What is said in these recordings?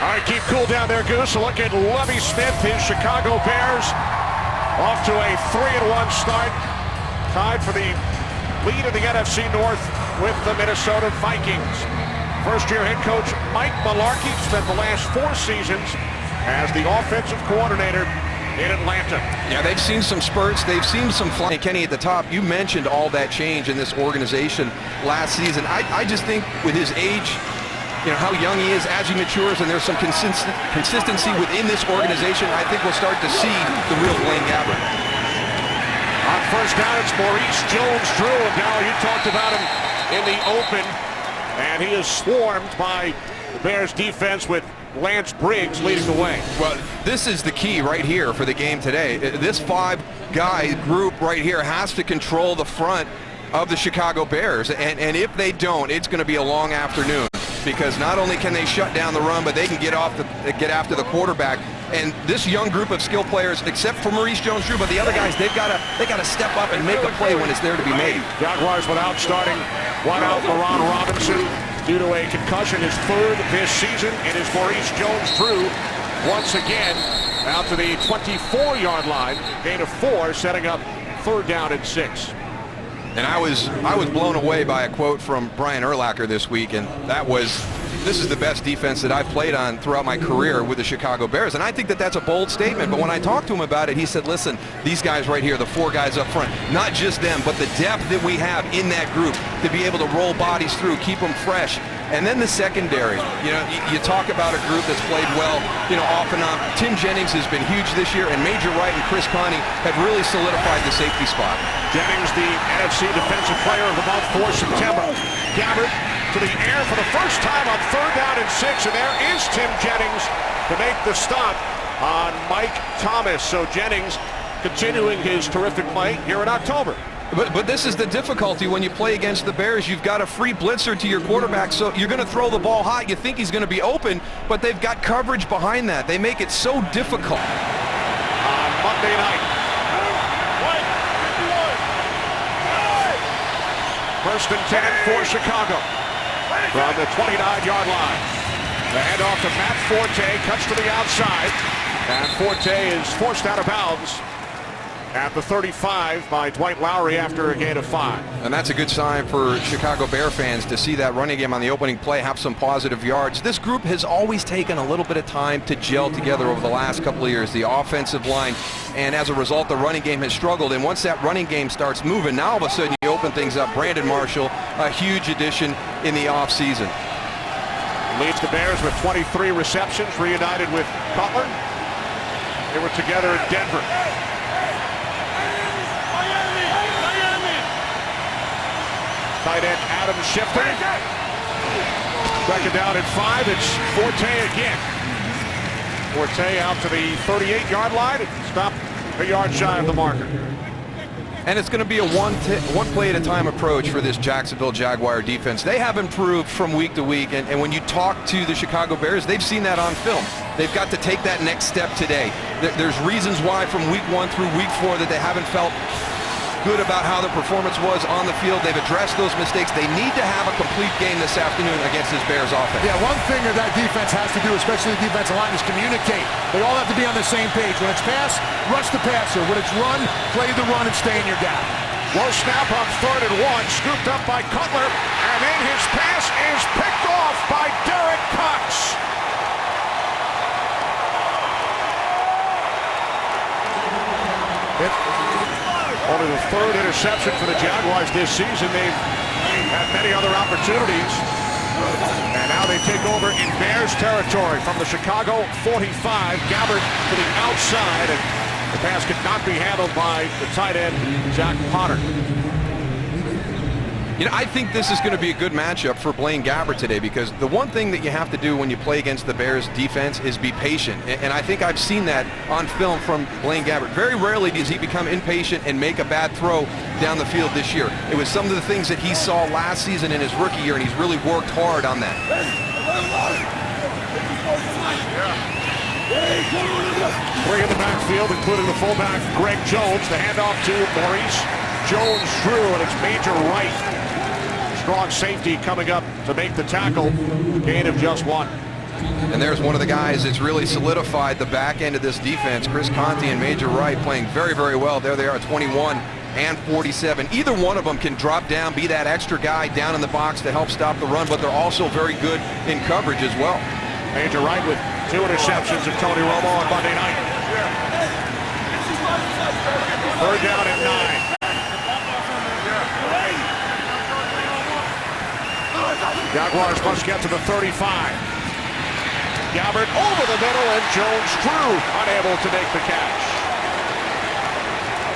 All right, keep cool down there, Goose. A look at Lovie Smith, his Chicago Bears, off to a 3-1 start. Tied for the lead in the NFC North with the Minnesota Vikings. First-year head coach Mike Mularkey spent the last 4 seasons as the offensive coordinator in Atlanta. Yeah, they've seen some spurts. They've seen some flying. Kenny, at the top, you mentioned all that change in this organization last season. I just think with his age, you know, how young he is as he matures, and there's some consistency within this organization, I think we'll start to see the real Blaine Gabbert. On first down, it's Maurice Jones-Drew. And now you talked about him in the open, and he is swarmed by the Bears defense with Lance Briggs leading the way. Well, this is the key right here for the game today. This 5-guy group right here has to control the front of the Chicago Bears, and if they don't, it's going to be a long afternoon, because not only can they shut down the run, but they can get after the quarterback. And this young group of skill players, except for Maurice Jones-Drew, but the other guys, they got to step up and make a play when it's there to be made. Jaguars without starting one-out Leron Robinson due to a concussion, his 3rd this season. It is Maurice Jones-Drew once again out to the 24-yard line. Gain of 4, setting up 3rd down and 6. And I was blown away by a quote from Brian Urlacher this week, and that was, "This is the best defense that I've played on throughout my career with the Chicago Bears." And I think that that's a bold statement, but when I talked to him about it, he said, listen, these guys right here, the 4 guys up front, not just them, but the depth that we have in that group to be able to roll bodies through, keep them fresh. And then the secondary, you know, you talk about a group that's played well, you know, off and on. Tim Jennings has been huge this year, and Major Wright and Chris Connie have really solidified the safety spot. Jennings, the NFC Defensive Player of the Month for September. Gabbert to the air for the first time on 3rd down and 6, and there is Tim Jennings to make the stop on Mike Thomas. So Jennings continuing his terrific play here in October. But this is the difficulty when you play against the Bears. You've got a free blitzer to your quarterback, so you're going to throw the ball high. You think he's going to be open, but they've got coverage behind that. They make it so difficult. On Monday night. 1st and 10 for Chicago from the 29-yard line. The handoff to Matt Forte, cuts to the outside, and Forte is forced out of bounds at the 35 by Dwight Lowry after a gain of 5. And that's a good sign for Chicago Bear fans to see that running game on the opening play have some positive yards. This group has always taken a little bit of time to gel together over the last couple of years, the offensive line, and as a result, the running game has struggled. And once that running game starts moving, now all of a sudden you open things up. Brandon Marshall, a huge addition in the offseason. Leads the Bears with 23 receptions, reunited with Cutler. They were together in Denver. Tight end Adam Schefter. 2nd down and 5. It's Forte again. Forte out to the 38-yard line. Stop a yard shy of the marker. And it's going to be a one play at a time approach for this Jacksonville Jaguar defense. They have improved from week to week, and when you talk to the Chicago Bears, they've seen that on film. They've got to take that next step today. There's reasons why from week 1 through week 4 that they haven't felt good about how the performance was on the field. They've addressed those mistakes. They need to have a complete game this afternoon against this Bears offense. Yeah, one thing that defense has to do, especially the defensive line, is communicate. They all have to be on the same page. When it's pass, rush the passer. When it's run, play the run and stay in your gap. Low snap on 3rd and 1, scooped up by Cutler, and then his pass is picked off by Derek Cox. Only the 3rd interception for the Jaguars this season. They've had many other opportunities. And now they take over in Bears territory from the Chicago 45. Gabbert to the outside, and the pass could not be handled by the tight end, Zach Potter. You know, I think this is going to be a good matchup for Blaine Gabbert today, because the one thing that you have to do when you play against the Bears defense is be patient. And I think I've seen that on film from Blaine Gabbert. Very rarely does he become impatient and make a bad throw down the field this year. It was some of the things that he saw last season in his rookie year, and he's really worked hard on that. Three in the backfield, including the fullback Greg Jones. The handoff to Maurice Jones-Drew, and it's Major Wright. Strong safety coming up to make the tackle. Gain of just 1. And there's one of the guys that's really solidified the back end of this defense. Chris Conte and Major Wright playing very, very well. There they are, 21 and 47. Either one of them can drop down, be that extra guy down in the box to help stop the run, but they're also very good in coverage as well. Major Wright with 2 interceptions of Tony Romo on Monday night. 3rd down and 9. Jaguars must get to the 35. Gabbert over the middle, and Jones-Drew unable to make the catch.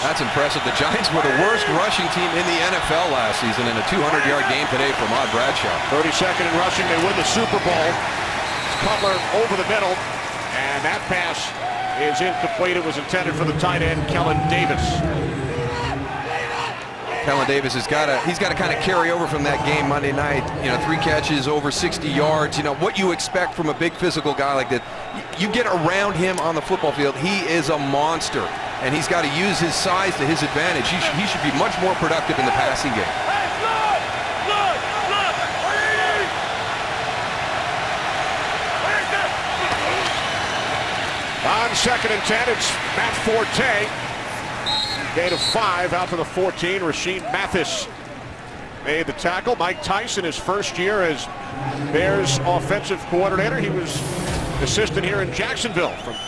That's impressive. The Giants were the worst rushing team in the NFL last season in a 200-yard game today for Ahmad Bradshaw. 32nd in rushing, they win the Super Bowl. Cutler over the middle, and that pass is incomplete. It was intended for the tight end, Kellen Davis. Kellen Davis he's got to kind of carry over from that game Monday night. 3 catches, over 60 yards. What you expect from a big physical guy like that. You get around him on the football field, he is a monster, and he's got to use his size to his advantage. He should be much more productive in the passing game. On 2nd and 10, it's Matt Forte. Gain of 5 out to the 14. Rasheed Mathis made the tackle. Mike Tyson, his first year as Bears offensive coordinator. He was assistant here in Jacksonville from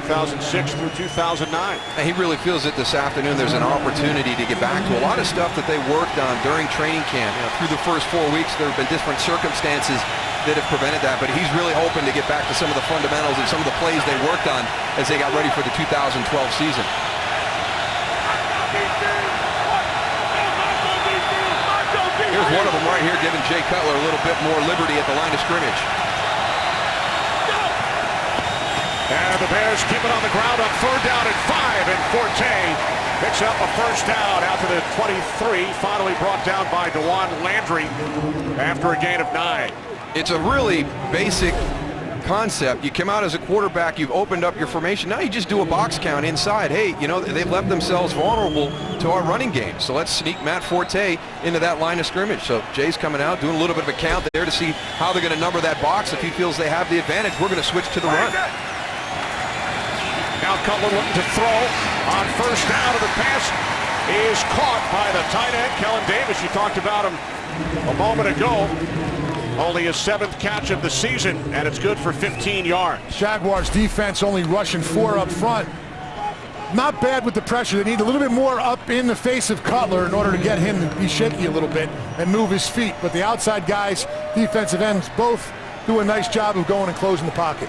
2006 through 2009. And he really feels that this afternoon there's an opportunity to get back to a lot of stuff that they worked on during training camp. Through the first 4 weeks, there have been different circumstances that have prevented that, but he's really hoping to get back to some of the fundamentals and some of the plays they worked on as they got ready for the 2012 season. Here's one of them right here, giving Jay Cutler a little bit more liberty at the line of scrimmage. And the Bears keep it on the ground on 3rd down and 5, and Forte picks up a 1st down out to the 23, finally brought down by DeJuan Landry after a gain of 9. It's a really basic concept. You come out as a quarterback, you've opened up your formation. Now you just do a box count inside. Hey, they've left themselves vulnerable to our running game. So let's sneak Matt Forte into that line of scrimmage. So Jay's coming out, doing a little bit of a count there to see how they're going to number that box. If he feels they have the advantage, we're going to switch to the run. Now Cutler looking to throw on 1st down, and the pass is caught by the tight end, Kellen Davis. You talked about him a moment ago. Only his 7th catch of the season, and it's good for 15 yards. Jaguars defense only rushing 4 up front. Not bad with the pressure. They need a little bit more up in the face of Cutler in order to get him to be shaky a little bit and move his feet. But the outside guys, defensive ends, both do a nice job of going and closing the pocket.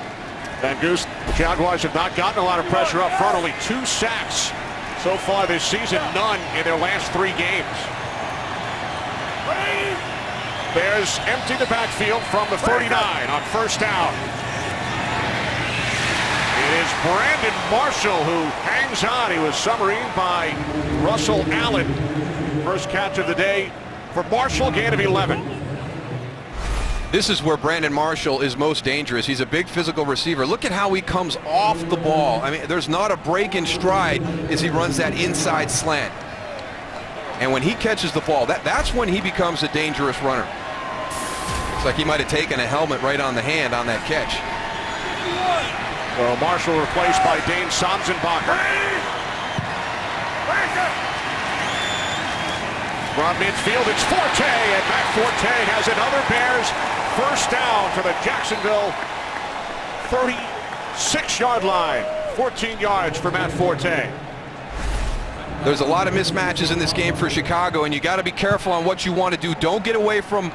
Van Goose, the Jaguars have not gotten a lot of pressure up front. Only 2 sacks so far this season, none in their last 3 games. Bears empty the backfield from the 39 on 1st down. It is Brandon Marshall who hangs on. He was submarined by Russell Allen. First catch of the day for Marshall, gain of 11. This is where Brandon Marshall is most dangerous. He's a big physical receiver. Look at how he comes off the ball. I mean, there's not a break in stride as he runs that inside slant. And when he catches the ball, that's when he becomes a dangerous runner. It's like he might have taken a helmet right on the hand on that catch. So Marshall replaced by Dane Sonsenbacher. From midfield, it's Forte, and Matt Forte has another Bears 1st down to the Jacksonville 36-yard line. 14 yards for Matt Forte. There's a lot of mismatches in this game for Chicago, and you got to be careful on what you want to do. Don't get away from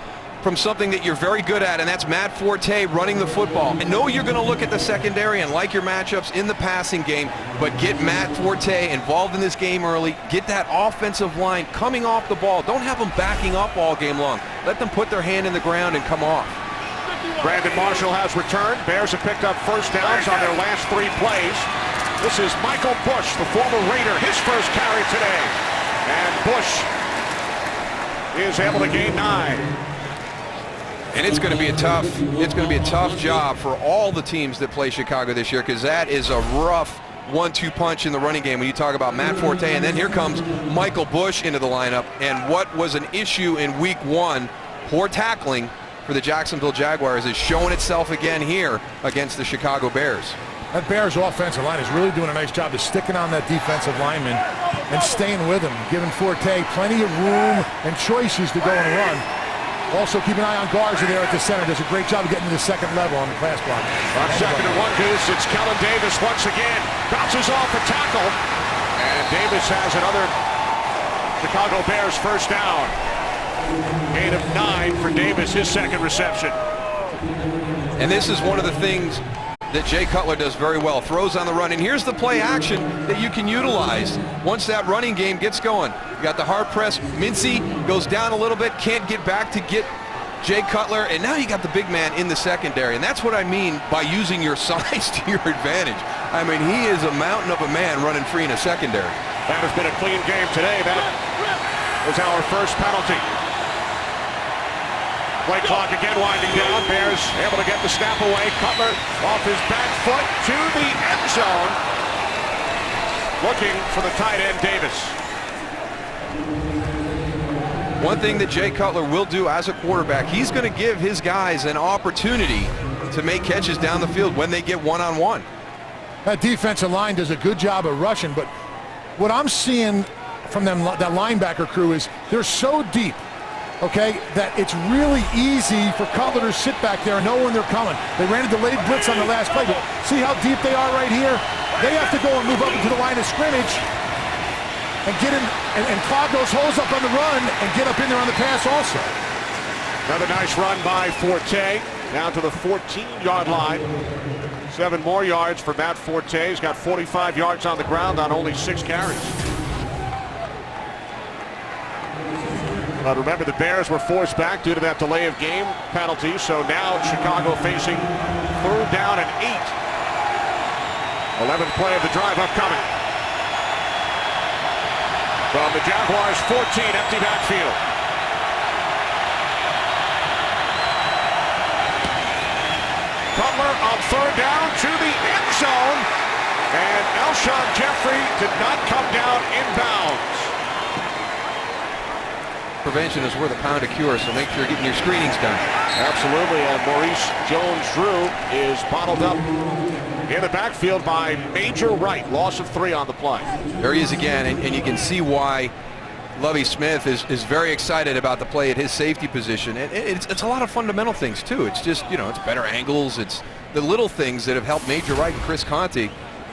something that you're very good at, and that's Matt Forte running the football. I know you're going to look at the secondary and like your matchups in the passing game, but get Matt Forte involved in this game early. Get that offensive line coming off the ball. Don't have them backing up all game long. Let them put their hand in the ground and come off. Brandon Marshall has returned. Bears have picked up 1st downs on their last 3 plays. This is Michael Bush, the former Raider, his first carry today. And Bush is able to gain 9. And it's going to be a tough job for all the teams that play Chicago this year, because that is a rough 1-2 punch in the running game when you talk about Matt Forte, and then here comes Michael Bush into the lineup. And what was an issue in week 1, poor tackling, for the Jacksonville Jaguars is showing itself again here against the Chicago Bears. That Bears offensive line is really doing a nice job of sticking on that defensive lineman and staying with him, giving Forte plenty of room and choices to go and run. Also keep an eye on guards there at the center. Does a great job of getting to the second level on the pass block. On second and 1, Goose, it's Kellen Davis once again. Bounces off a tackle. And Davis has another Chicago Bears first down. Gain of 9 for Davis, his second reception. And this is one of the things that Jay Cutler does very well, throws on the run. And here's the play action that you can utilize once that running game gets going. You got the hard press. Mincy goes down a little bit, can't get back to get Jay Cutler, and now you got the big man in the secondary. And that's what I mean by using your size to your advantage. I mean, he is a mountain of a man running free in a secondary. That has been a clean game today. That was our first penalty. Play clock again winding down. Bears able to get the snap away. Cutler off his back foot to the end zone. Looking for the tight end, Davis. One thing that Jay Cutler will do as a quarterback, he's going to give his guys an opportunity to make catches down the field when they get one-on-one. That defensive line does a good job of rushing, but what I'm seeing from them, that linebacker crew, is they're so deep, okay, that it's really easy for Cutler to sit back there and know when they're coming. They ran a delayed blitz on the last play, but see how deep they are right here? They have to go and move up into the line of scrimmage and get in and clog those holes up on the run and get up in there on the pass also. Another nice run by Forte, down to the 14-yard line. 7 more yards for Matt Forte. He's got 45 yards on the ground on only 6 carries. But remember, the Bears were forced back due to that delay of game penalty, so now Chicago facing 3rd down and 8. 11th play of the drive upcoming. From the Jaguars 14, empty backfield. Cutler on 3rd down to the end zone, and Alshon Jeffrey did not come down inbounds. Prevention is worth a pound of cure, so make sure you're getting your screenings done. Absolutely, and Maurice Jones-Drew is bottled up in the backfield by Major Wright. Loss of 3 on the play. There he is again, and you can see why Lovie Smith is very excited about the play at his safety position. And it's a lot of fundamental things, too. It's just, you know, it's better angles. It's the little things that have helped Major Wright and Chris Conte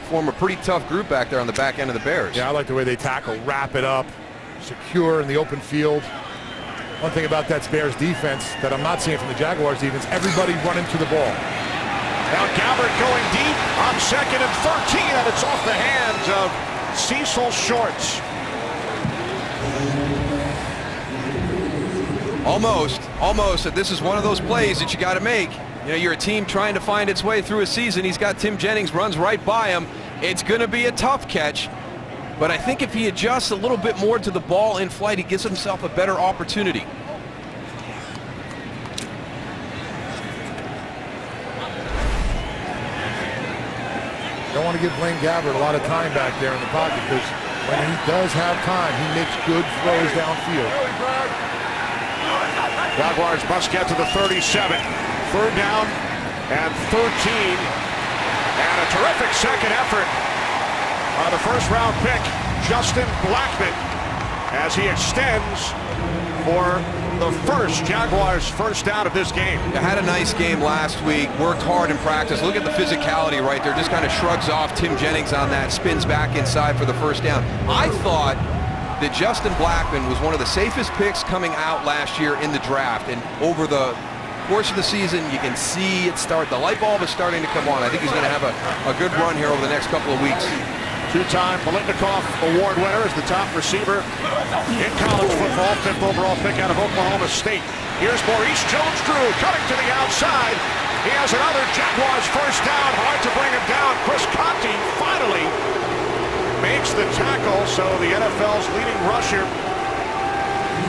form a pretty tough group back there on the back end of the Bears. Yeah, I like the way they tackle, wrap it up, secure in the open field. One thing about that Bears defense that I'm not seeing from the Jaguars defense, everybody running to the ball. Now Gabbert going deep on 2nd and 13, and it's off the hands of Cecil Shorts. Almost. This is one of those plays that you got to make. You know, you're a team trying to find its way through a season. He's got Tim Jennings, runs right by him. It's going to be a tough catch. But I think if he adjusts a little bit more to the ball in flight, he gives himself a better opportunity. Don't want to give Blaine Gabbert a lot of time back there in the pocket, because when he does have time, he makes good throws downfield. Jaguars must get to the 37. 3rd down and 13. And a terrific second effort by the first-round pick, Justin Blackmon, as he extends for the first Jaguars first down of this game. You had a nice game last week, worked hard in practice. Look at the physicality right there. Just kind of shrugs off Tim Jennings on that, spins back inside for the first down. I thought that Justin Blackmon was one of the safest picks coming out last year in the draft. And over the course of the season, you can see it start. The light bulb is starting to come on. I think he's going to have a good run here over the next couple of weeks. 2-time Biletnikoff Award winner is the top receiver in college football. 5th overall pick out of Oklahoma State. Here's Maurice Jones-Drew coming to the outside. He has another Jaguars first down. Hard to bring him down. Chris Conte finally makes the tackle. So the NFL's leading rusher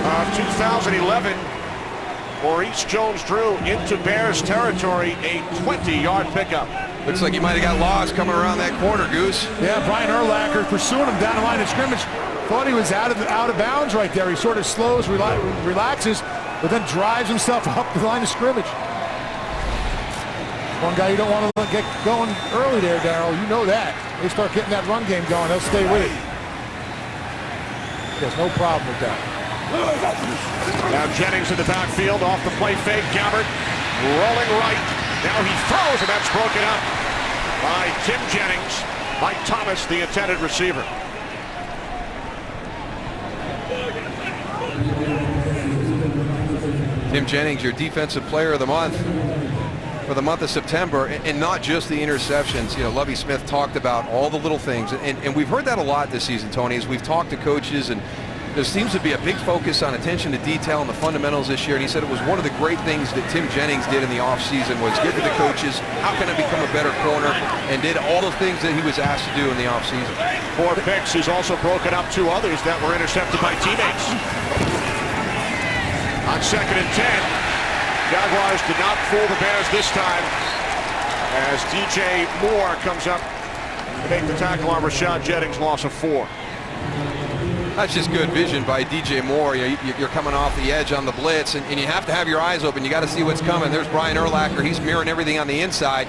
of 2011, Maurice Jones-Drew, into Bears territory. A 20-yard pickup. Looks like he might have got lost coming around that corner, Goose. Yeah, Brian Urlacher pursuing him down the line of scrimmage. Thought he was out of bounds right there. He sort of slows, relaxes, but then drives himself up the line of scrimmage. One guy you don't want to get going early there, Darryl. You know that. They start getting that run game going, they'll stay with it. There's no problem with that. Now Jennings in the backfield, off the play fake. Gabbert rolling right. Now he throws, and that's broken up by Tim Jennings. Mike Thomas, the intended receiver. Tim Jennings, your defensive player of the month for the month of September, and not just the interceptions. You know, Lovie Smith talked about all the little things, and we've heard that a lot this season, Tony, as we've talked to coaches, and there seems to be a big focus on attention to detail and the fundamentals this year, and he said it was one of the great things that Tim Jennings did in the offseason was give to the coaches, how can I become a better corner, and did all the things that he was asked to do in the offseason. 4 picks. He's also broken up 2 others that were intercepted by teammates. On 2nd and 10, Jaguars did not fool the Bears this time as DJ Moore comes up to make the tackle on Rashad Jennings, loss of 4. That's just good vision by DJ Moore. You're coming off the edge on the blitz, and you have to have your eyes open. You got to see what's coming. There's Brian Urlacher. He's mirroring everything on the inside.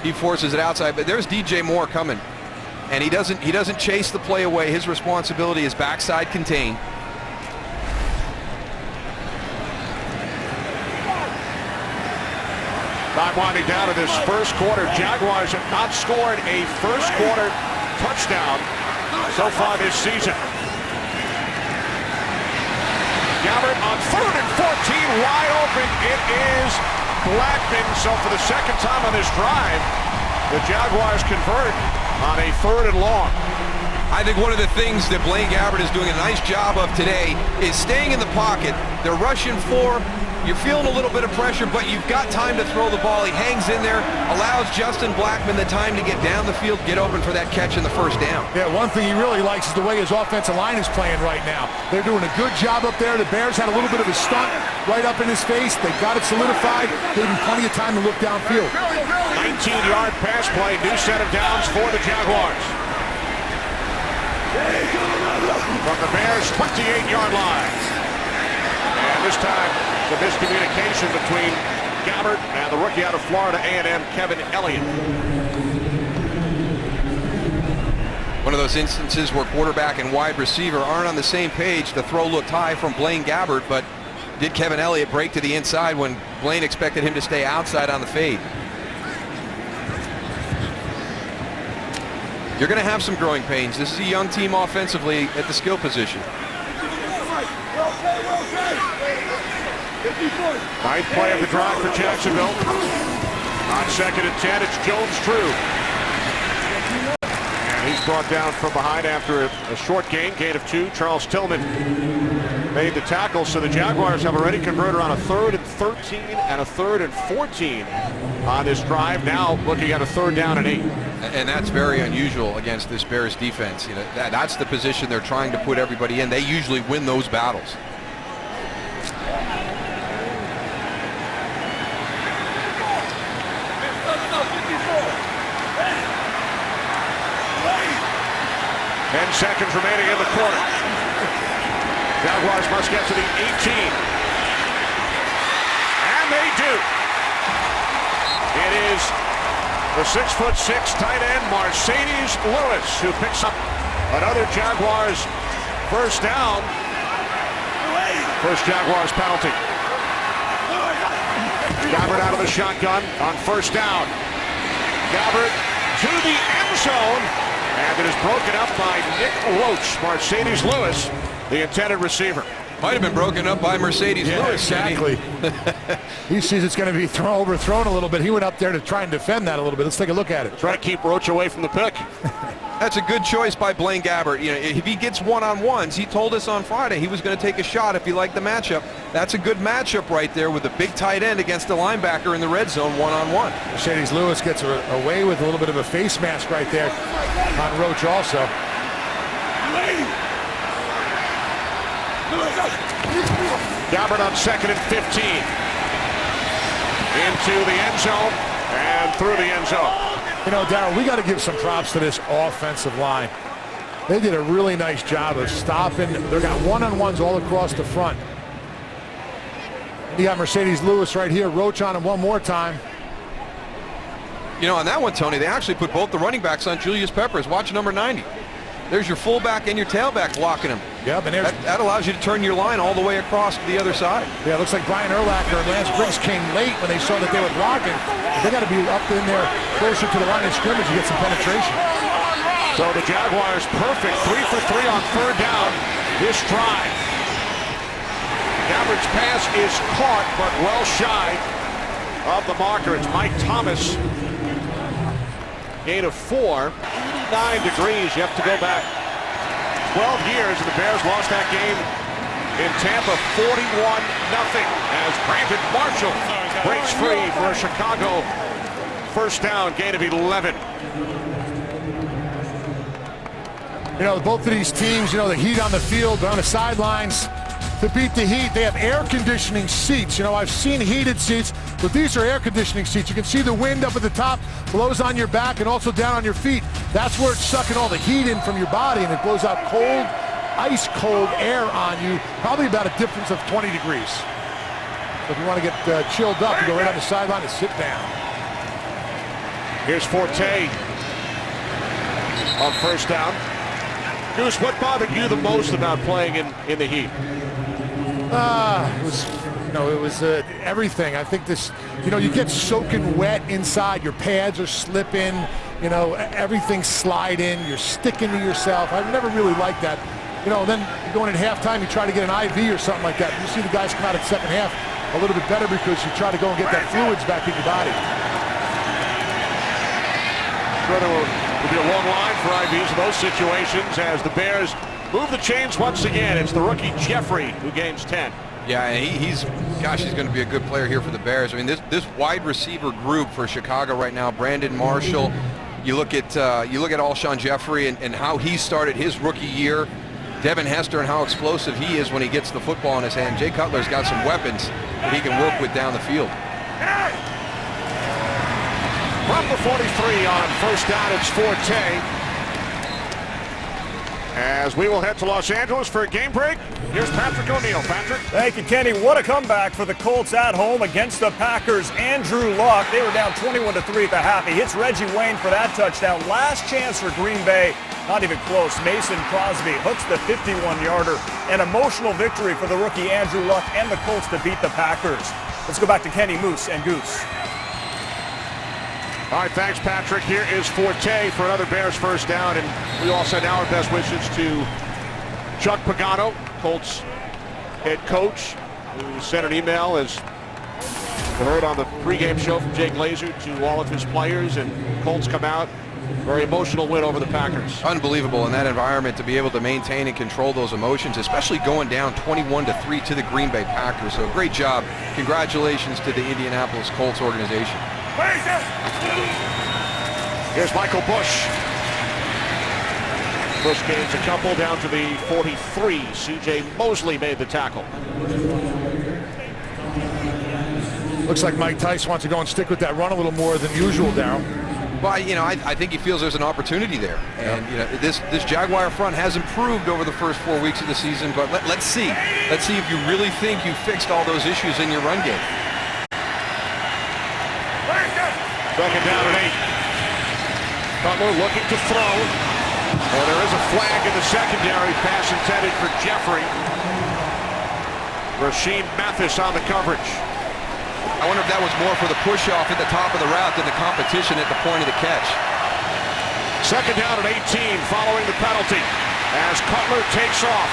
He forces it outside, but there's DJ Moore coming, and he doesn't chase the play away. His responsibility is backside contained. Time winding down to this first quarter. Jaguars have not scored a first quarter touchdown so far this season. Gabbert on 3rd and 14, wide open. It is Blackman. So for the second time on this drive, the Jaguars convert on a 3rd and long. I think one of the things that Blaine Gabbert is doing a nice job of today is staying in the pocket. They're rushing 4. You're feeling a little bit of pressure, but you've got time to throw the ball. He hangs in there, allows Justin Blackman the time to get down the field, get open for that catch in the first down. Yeah, one thing he really likes is the way his offensive line is playing right now. They're doing a good job up there. The Bears had a little bit of a stunt right up in his face. They got it solidified, gave him plenty of time to look downfield. 19-yard pass play, new set of downs for the Jaguars. From the Bears' 28-yard line. And this time, the miscommunication between Gabbert and the rookie out of Florida A&M, Kevin Elliott. One of those instances where quarterback and wide receiver aren't on the same page. The throw looked high from Blaine Gabbert, but did Kevin Elliott break to the inside when Blaine expected him to stay outside on the fade? You're going to have some growing pains. This is a young team offensively at the skill position. Ninth play of the drive for Jacksonville. On 2nd and 10, it's Jones-Drew. And he's brought down from behind after a short gain of 2. Charles Tillman made the tackle, so the Jaguars have already converted on a 3rd and 13 and a 3rd and 14 on this drive. Now looking at a 3rd down and 8. And that's very unusual against this Bears defense. You know, that's the position they're trying to put everybody in. They usually win those battles. Ten seconds remaining in the quarter. Jaguars must get to the 18. And they do. It is the 6'6" tight end, Mercedes Lewis, who picks up another Jaguars first down. First Jaguars penalty. Gabbert out of the shotgun on first down. Gabbert to the end zone. And it is broken up by Nick Roach. Mercedes Lewis, the intended receiver. Might have been broken up by Mercedes Lewis. Exactly. He sees it's going to be overthrown a little bit. He went up there to try and defend that a little bit. Let's take a look at it. Try to keep Roach away from the pick. That's a good choice by Blaine Gabbert. You know, if he gets one-on-ones, he told us on Friday he was going to take a shot if he liked the matchup. That's a good matchup right there with a big tight end against a linebacker in the red zone one-on-one. Mercedes Lewis gets away with a little bit of a face mask right there on Roach also. Gabbert on 2nd and 15. Into the end zone and through the end zone. You know, Darryl, we got to give some props to this offensive line. They did a really nice job of stopping. They got one-on-ones all across the front. You got Mercedes Lewis right here. Roach on him one more time. You know, on that one, Tony, they actually put both the running backs on Julius Peppers. Watch number 90. There's your fullback and your tailback blocking him. Yep, and that allows you to turn your line all the way across to the other side. Yeah, it looks like Brian Urlacher and Lance Briggs came late when they saw that they were blocking. They got to be up in there closer to the line of scrimmage to get some penetration. So the Jaguars perfect, 3 for 3 on third down this drive. The average pass is caught, but well shy of the marker. It's Mike Thomas. Gain of 4, 89 degrees. You have to go back 12 years, and the Bears lost that game in Tampa 41-0 as Brandon Marshall breaks free for a Chicago first down, gain of 11. You know, both of these teams, you know, the heat on the field, they're on the sidelines to beat the heat. They have air conditioning seats. You know, I've seen heated seats, but these are air conditioning seats. You can see the wind up at the top, blows on your back and also down on your feet. That's where it's sucking all the heat in from your body, and it blows out cold, ice cold air on you, probably about a difference of 20 degrees. So if you want to get chilled up, you go right on the sideline and sit down. Here's Forte on first down. Goose, what bothered you the most about playing in the heat? It was everything. I think this, you know, you get soaking wet inside. Your pads are slipping. You know, everything's sliding. You're sticking to yourself. I've never really liked that. You know, then going in halftime, you try to get an IV or something like that. You see the guys come out at second half a little bit better because you try to go and get that fluids back in your body. Sure, there will be a long line for IVs in those situations as the Bears move the chains once again. It's the rookie Jeffrey who gains 10. Yeah, and he's going to be a good player here for the Bears. I mean, this wide receiver group for Chicago right now, Brandon Marshall, you look at Alshon Jeffrey and how he started his rookie year, Devin Hester and how explosive he is when he gets the football in his hand. Jay Cutler's got some weapons that he can work with down the field. From the 43 on first down, it's Forte. As we will head to Los Angeles for a game break, here's Patrick O'Neill. Patrick. Thank you, Kenny. What a comeback for the Colts at home against the Packers. Andrew Luck, they were down 21-3 at the half. He hits Reggie Wayne for that touchdown. Last chance for Green Bay, not even close. Mason Crosby hooks the 51-yarder. An emotional victory for the rookie Andrew Luck and the Colts to beat the Packers. Let's go back to Kenny, Moose, and Goose. All right, thanks, Patrick. Here is Forte for another Bears first down, and we all send our best wishes to Chuck Pagano, Colts head coach, who sent an email, as we heard on the pregame show from Jake Glazer, to all of his players, and Colts come out. Very emotional win over the Packers. Unbelievable in that environment to be able to maintain and control those emotions, especially going down 21-3 to the Green Bay Packers. So great job. Congratulations to the Indianapolis Colts organization. Here's Michael Bush. Bush gains a couple down to the 43. C.J. Mosley made the tackle. Looks like Mike Tice wants to go and stick with that run a little more than usual, Darryl. Well, you know, I think he feels there's an opportunity there. And, you know, this Jaguar front has improved over the first 4 weeks of the season, but let's see. Let's see if you really think you fixed all those issues in your run game. Second down and 8. Cutler looking to throw. And there is a flag in the secondary. Pass intended for Jeffrey. Rasheed Mathis on the coverage. I wonder if that was more for the push-off at the top of the route than the competition at the point of the catch. Second down and 18 following the penalty as Cutler takes off.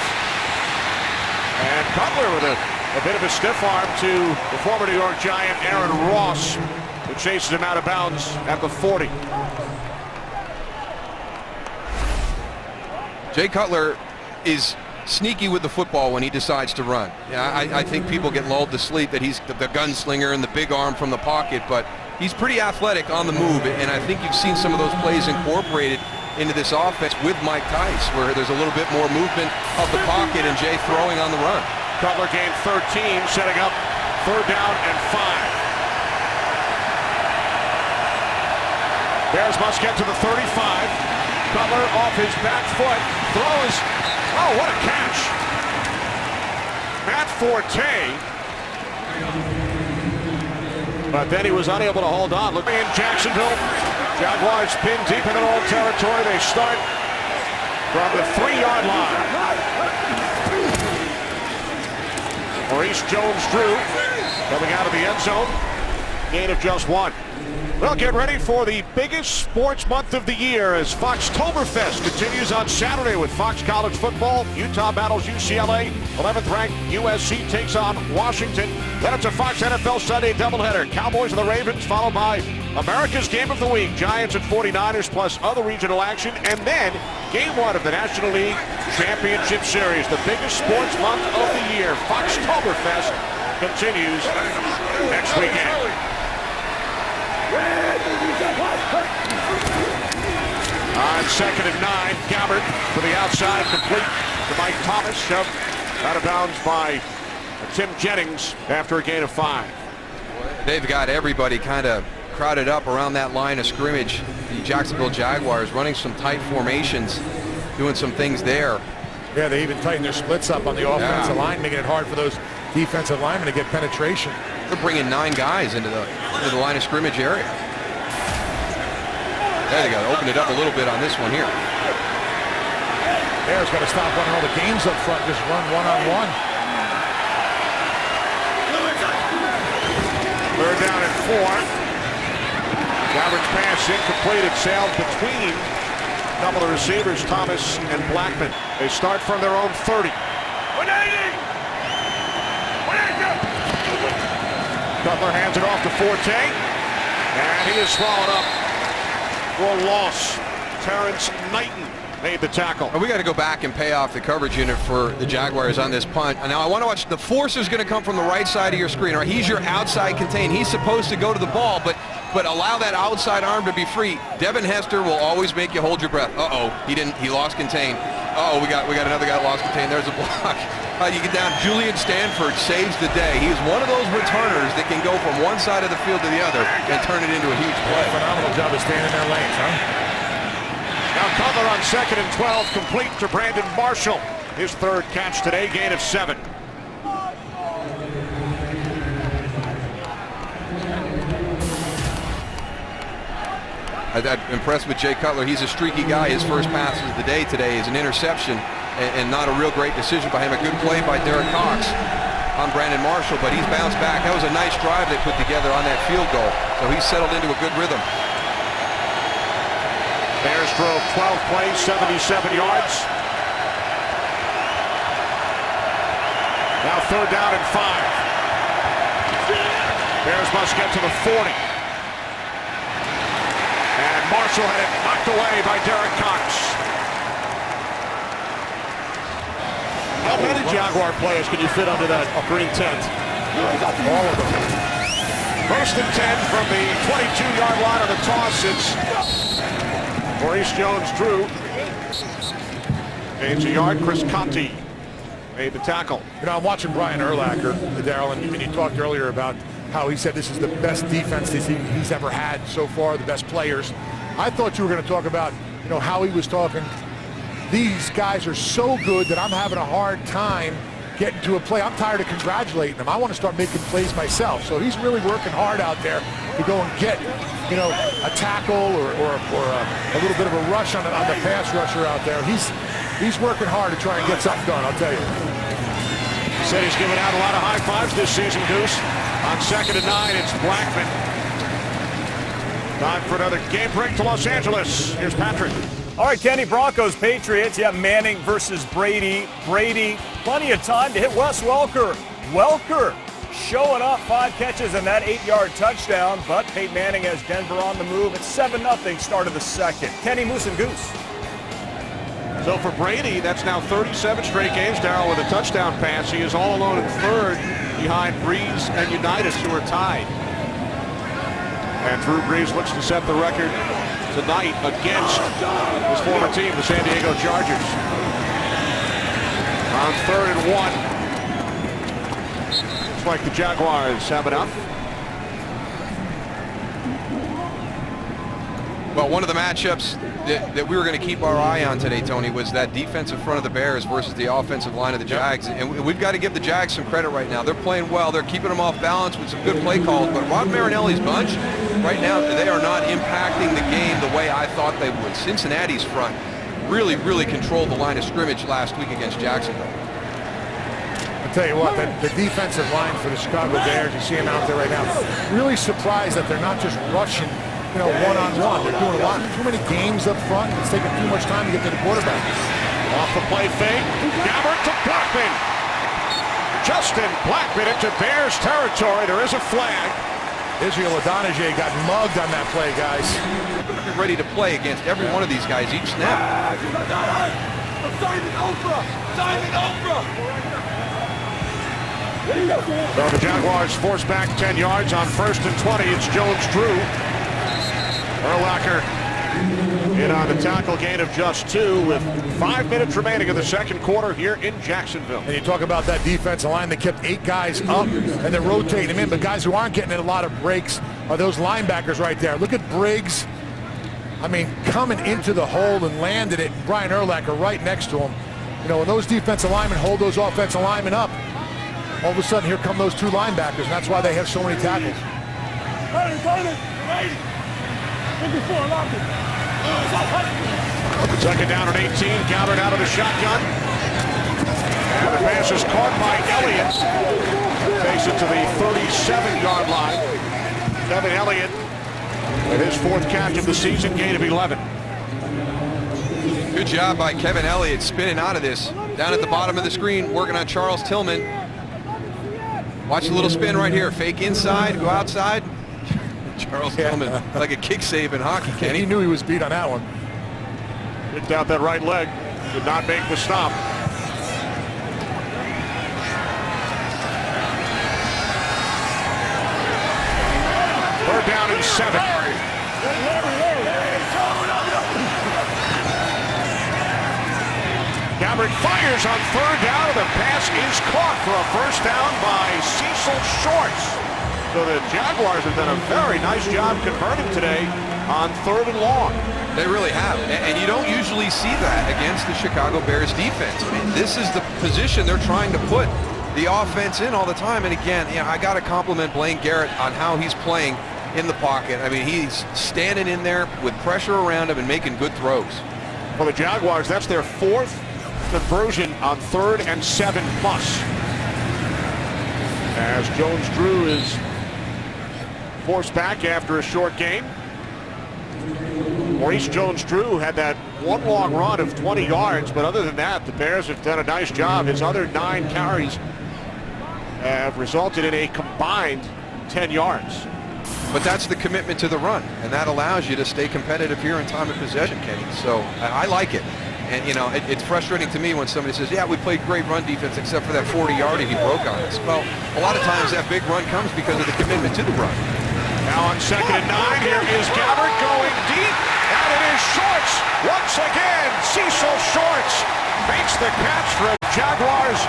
And Cutler with a bit of a stiff arm to the former New York Giant Aaron Ross, who chases him out of bounds at the 40. Jay Cutler is sneaky with the football when he decides to run. Yeah, I think people get lulled to sleep that he's the gunslinger and the big arm from the pocket, but he's pretty athletic on the move, and I think you've seen some of those plays incorporated into this offense with Mike Tice, where there's a little bit more movement of the pocket and Jay throwing on the run. Cutler gained 13, setting up third down and 5. Bears must get to the 35. Cutler off his back foot, throws. Oh, what a catch. Matt Forte But then he was unable to hold on. Look in Jacksonville. Jaguars pinned deep in their own territory. They start from the 3-yard line. Maurice Jones-Drew coming out of the end zone. Gain of just 1. Well, get ready for the biggest sports month of the year as Foxtoberfest continues on Saturday with Fox College football. Utah battles UCLA. 11th ranked USC takes on Washington. Then it's a Fox NFL Sunday doubleheader. Cowboys and the Ravens, followed by America's Game of the Week. Giants and 49ers plus other regional action. And then Game 1 of the National League Championship Series. The biggest sports month of the year. Foxtoberfest continues next weekend. On 2nd and 9, Gabbard to the outside, complete to Mike Thomas, shoved out of bounds by Tim Jennings after a gain of 5. They've got everybody kind of crowded up around that line of scrimmage. The Jacksonville Jaguars running some tight formations, doing some things there. Yeah, they even tighten their splits up on the offensive line, making it hard for those defensive linemen to get penetration. They're bringing 9 guys into the line of scrimmage area. There they go. Open it up a little bit on this one here. Bears got to stop running all the games up front. Just run one-on-one. 3rd down and 4. Gabbard's pass incomplete. It sailed between a couple of receivers, Thomas and Blackman. They start from their own 30. Cutler hands it off to Forte, and he is swallowed up for a loss. Terrence Knighton made the tackle. And we got to go back and pay off the coverage unit for the Jaguars on this punt. And now I want to watch. The force is going to come from the right side of your screen. Right, he's your outside contain. He's supposed to go to the ball, but allow that outside arm to be free. Devin Hester will always make you hold your breath. He didn't. He lost contain. We got another guy that lost contain. There's a block. You get down. Julian Stanford saves the day. He is one of those returners that can go from one side of the field to the other and turn it into a huge play. Phenomenal job of staying in their lanes, huh? Now Cutler on 2nd and 12, complete to Brandon Marshall. His 3rd catch today, gain of 7. I'm impressed with Jay Cutler. He's a streaky guy. His first pass of the day today is an interception and not a real great decision by him. A good play by Derek Cox on Brandon Marshall, but he's bounced back. That was a nice drive they put together on that field goal. So he's settled into a good rhythm. Bears drove 12 plays, 77 yards. Now 3rd down and 5. Bears must get to the 40. And Marshall had it knocked away by Derek Cox. How many Jaguar players can you fit under that green tent? All of them. 1st and 10 from the 22-yard line of the toss. It's Maurice Jones-Drew. Gains a yard. Chris Conti made the tackle. You know, I'm watching Brian Urlacher, Darryl, and you talked earlier about how he said this is the best defense he's ever had so far, the best players. I thought you were going to talk about, how he was talking. These guys are so good that I'm having a hard time getting to a play. I'm tired of congratulating them. I want to start making plays myself. So he's really working hard out there to go and get, a tackle or a little bit of a rush on the pass rusher out there. He's working hard to try and get something done, I'll tell you. He said he's giving out a lot of high fives this season, Goose. On 2nd and 9, it's Blackman. Time for another game break to Los Angeles. Here's Patrick. All right, Kenny, Broncos, Patriots. Yeah, Manning versus Brady. Brady, plenty of time to hit Wes Welker. Welker showing up, 5 catches and that 8-yard touchdown. But Peyton Manning has Denver on the move. It's 7-0 start of the 2nd. Kenny, Moose, and Goose. So for Brady, that's now 37 straight games, Darryl, with a touchdown pass. He is all alone in 3rd behind Breeze and Unitas, who are tied. And Drew Brees looks to set the record tonight against his former team, the San Diego Chargers. On 3rd and 1. Looks like the Jaguars have enough. Well, one of the matchups that we were going to keep our eye on today, Tony, was that defensive front of the Bears versus the offensive line of the Jags. And we've got to give the Jags some credit right now. They're playing well. They're keeping them off balance with some good play calls. But Rod Marinelli's bunch, right now, they are not impacting the game the way I thought they would. Cincinnati's front really, really controlled the line of scrimmage last week against Jacksonville. I'll tell you what, the defensive line for the Chicago Bears, you see them out there right now, really surprised that they're not just rushing, one-on-one. They're doing a lot, too many games up front. It's taking too much time to get to the quarterback. Off the play fake. Gabbert to Blackman. Justin Blackman into Bears territory. There is a flag. Israel Adonijah got mugged on that play, guys. They're ready to play against every one of these guys each snap. So the Jaguars force back 10 yards on 1st and 20. It's Jones-Drew. Urlacher in on the tackle, gain of just 2 with 5 minutes remaining in the second quarter here in Jacksonville. And you talk about that defensive line. They kept 8 guys up and they're rotating them in. But guys who aren't getting a lot of breaks are those linebackers right there. Look at Briggs. I mean, coming into the hole and landed it. Brian Urlacher right next to him. When those defensive linemen hold those offensive linemen up, all of a sudden here come those 2 linebackers, and that's why they have so many tackles. Second down and 18, Gabbert out of the shotgun. And the pass is caught by Elliott. Takes it to the 37-yard line. Kevin Elliott with his 4th catch of the season, gain of 11. Good job by Kevin Elliott spinning out of this. Down at the bottom of the screen, working on Charles Tillman. Watch a little spin right here. Fake inside, go outside. Charles Tillman, like a kick save in hockey, Kenny. He knew he was beat on that one. Picked out that right leg. Did not make the stop. Third down and 7. Gabbert fires on 3rd down, and the pass is caught for a 1st down by Cecil Shorts. So the Jaguars have done a very nice job converting today on 3rd and long. They really have, and you don't usually see that against the Chicago Bears defense. I mean, this is the position they're trying to put the offense in all the time. And again, I got to compliment Blaine Garrett on how he's playing in the pocket. I mean, he's standing in there with pressure around him and making good throws. For the Jaguars, that's their 4th conversion on 3rd and 7 plus. As Jones-Drew is forced back after a short game. Maurice Jones-Drew had that one long run of 20 yards, but other than that, the Bears have done a nice job. His other 9 carries have resulted in a combined 10 yards. But that's the commitment to the run, and that allows you to stay competitive here in time of possession, Kenny. So I like it. And, it's frustrating to me when somebody says, yeah, we played great run defense except for that 40-yarder he broke on us. Well, a lot of times that big run comes because of the commitment to the run. Now on 2nd and 9, here is Gabbert going deep, and it is Shorts. Once again, Cecil Shorts makes the catch for Jaguars.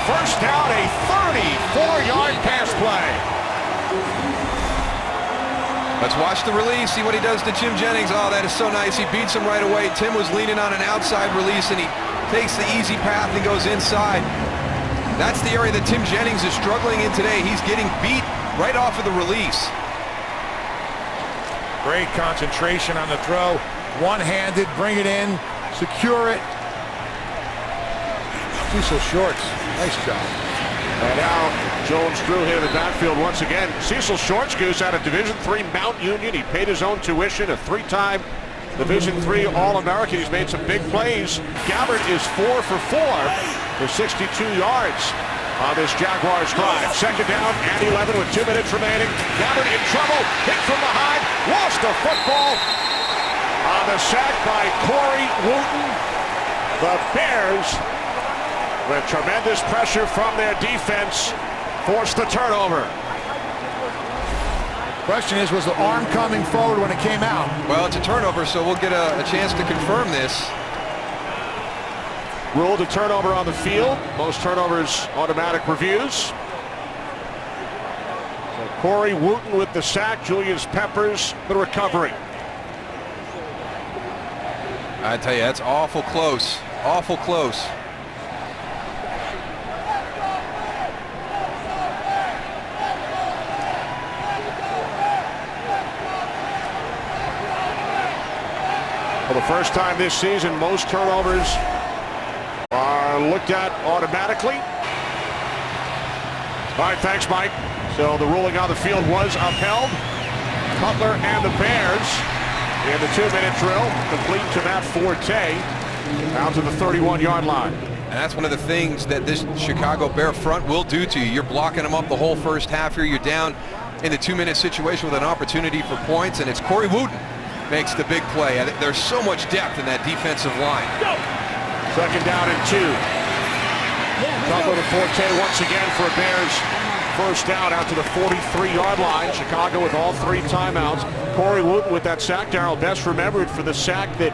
1st down, a 34-yard pass play. Let's watch the release, see what he does to Tim Jennings. Oh, that is so nice. He beats him right away. Tim was leaning on an outside release, and he takes the easy path and goes inside. That's the area that Tim Jennings is struggling in today. He's getting beat right off of the release. Great concentration on the throw. One-handed, bring it in, secure it. Cecil Shorts, nice job. And now Jones-Drew here in the backfield once again. Cecil Shorts goes out of Division III Mount Union. He paid his own tuition, a 3-time Division III All-American. He's made some big plays. Gabbert is 4 for 4 for 62 yards on this Jaguars drive. 2nd down and 11 with 2 minutes remaining. Gabbert in trouble, hit from behind, lost the football on the sack by Corey Wooten. The Bears, with tremendous pressure from their defense, forced the turnover. Question is, was the arm coming forward when it came out? Well, it's a turnover, so we'll get a chance to confirm this. Ruled a turnover on the field. Most turnovers, automatic reviews. So Corey Wooten with the sack, Julius Peppers the recovery. I tell you, that's awful close. Awful close. For the first time this season, most turnovers are looked at automatically. All right, thanks, Mike. So the ruling on the field was upheld. Cutler and the Bears in the 2-minute drill, complete to Matt Forte, out to the 31-yard line. And that's one of the things that this Chicago Bear front will do to you. You're blocking them up the whole first half here. You're down in the 2-minute situation with an opportunity for points, and it's Corey Wooten makes the big play. There's so much depth in that defensive line. Second down and 2. Cutler to Forte once again for a Bears first down out to the 43-yard line. Chicago with all 3 timeouts. Corey Wooten with that sack. Darrell best remembered for the sack that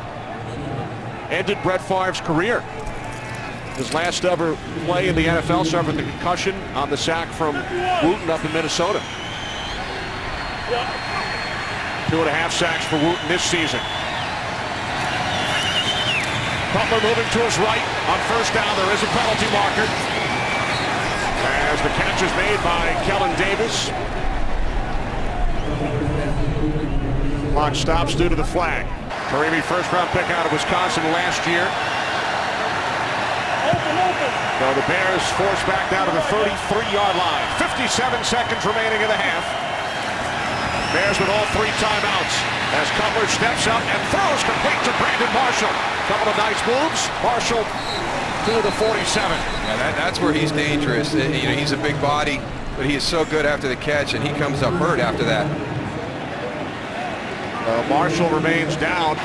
ended Brett Favre's career. His last ever play in the NFL suffered the concussion on the sack from Wooten up in Minnesota. 2.5 sacks for Wooten this season. Cutler moving to his right on first down. There is a penalty marker as the catch is made by Kellen Davis. Clock stops due to the flag. Karimi, first-round pick out of Wisconsin last year. So the Bears forced back down to the 33-yard line. 57 seconds remaining in the half. Bears with all 3 timeouts as Cutler steps up and throws complete to Brandon Marshall. Couple of nice moves. Marshall to the 47. Yeah, that's where he's dangerous. You know, he's a big body, but he is so good after the catch, and he comes up hurt after that. Marshall remains down.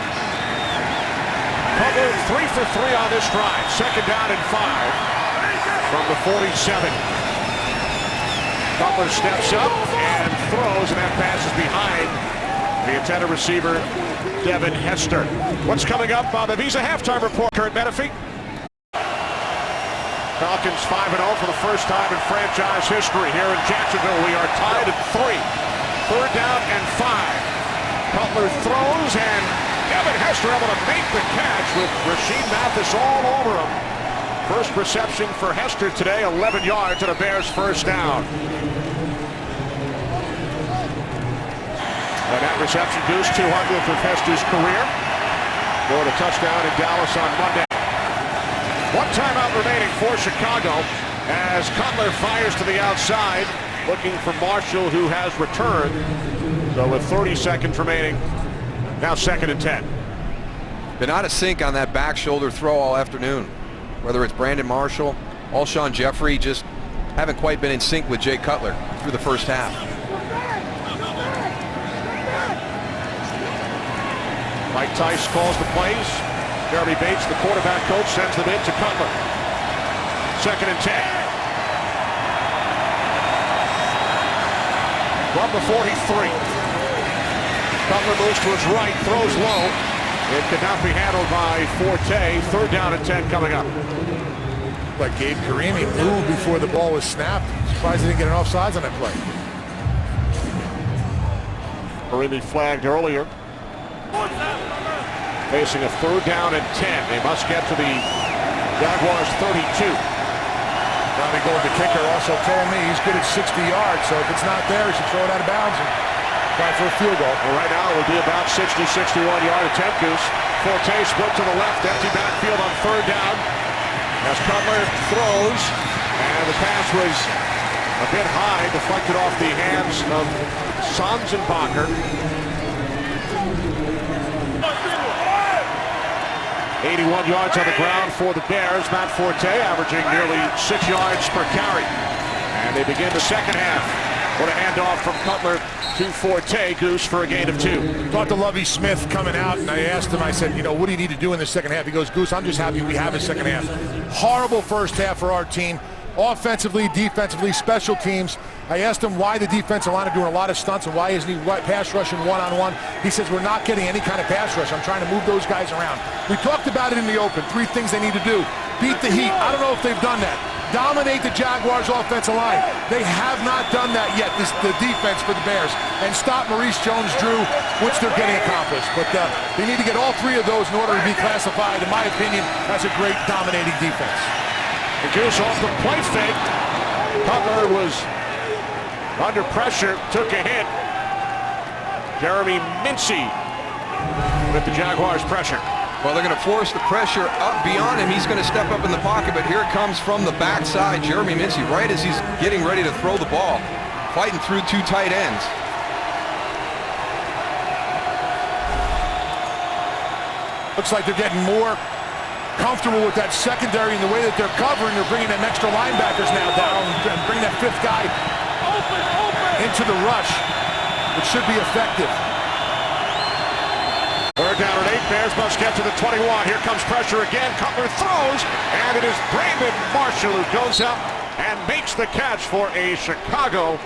Cutler 3 for 3 on this drive. Second down and 5 from the 47. Cutler steps up and throws, and that pass is behind the intended receiver, Devin Hester. What's coming up on the Visa halftime report, Kurt Menefee? Falcons 5-0 for the first time in franchise history here in Jacksonville. We are tied at 3. Third down and 5. Cutler throws, and Devin Hester able to make the catch with Rasheed Mathis all over him. First reception for Hester today, 11 yards to the Bears' first down. And that reception goes 200th of Hester's career. Going a touchdown in Dallas on Monday. 1 timeout remaining for Chicago as Cutler fires to the outside, looking for Marshall, who has returned. So with 30 seconds remaining, now 2nd and 10. Been out of sync on that back shoulder throw all afternoon. Whether it's Brandon Marshall, Alshon Jeffrey, just haven't quite been in sync with Jay Cutler through the first half. Mike Tice calls the plays. Jeremy Bates, the quarterback coach, sends them in to Cutler. 2nd and 10. From the 43. Cutler moves to his right, throws low. It could not be handled by Forte. 3rd down and 10 coming up. But Gabe Karimi moved before the ball was snapped. Surprised he didn't get an offsides on that play. Karimi flagged earlier. Facing a 3rd down and 10. They must get to the Jaguars 32. Ronnie Gold, the kicker, also told me he's good at 60 yards, so if it's not there, he should throw it out of bounds and try for a field goal. Well, right now it would be about 60, 61-yard attempt, Goose. Forte split to the left, empty backfield on 3rd down. As Cutler throws, and the pass was a bit high, deflected off the hands of Sanzenbacher. 81 yards on the ground for the Bears. Matt Forte averaging nearly 6 yards per carry. And they begin the second half. What a handoff from Cutler to Forte, Goose, for a gain of 2. Talked to Lovie Smith coming out, and I asked him, I said, you know, what do you need to do in the second half? He goes, Goose, I'm just happy we have a second half. Horrible first half for our team. Offensively, defensively, special teams. I asked him why the defensive line are doing a lot of stunts and why isn't he pass rushing one-on-one. He says, we're not getting any kind of pass rush. I'm trying to move those guys around. We talked about it in the open. 3 things they need to do. Beat the heat. I don't know if they've done that. dominate the Jaguars' offensive line. They have not done that yet, the defense for the Bears, and stop Maurice Jones-Drew, which they're getting accomplished. But they need to get all three of those in order to be classified, in my opinion, as a great dominating defense. The Goose off the play fake. Cutler was under pressure, took a hit. Jeremy Mincy with the Jaguars' pressure. Well, they're going to force the pressure up beyond him. He's going to step up in the pocket, but here it comes from the backside. Jeremy Mincy, right as he's getting ready to throw the ball, fighting through two tight ends. Looks like they're getting more comfortable with that secondary in the way that they're covering. They're bringing them extra linebackers now down and bring that fifth guy into the rush, which should be effective. Third down and 8. Bears must get to the 21. Here comes pressure again. Cutler throws, and it is Brandon Marshall who goes up and makes the catch for a Chicago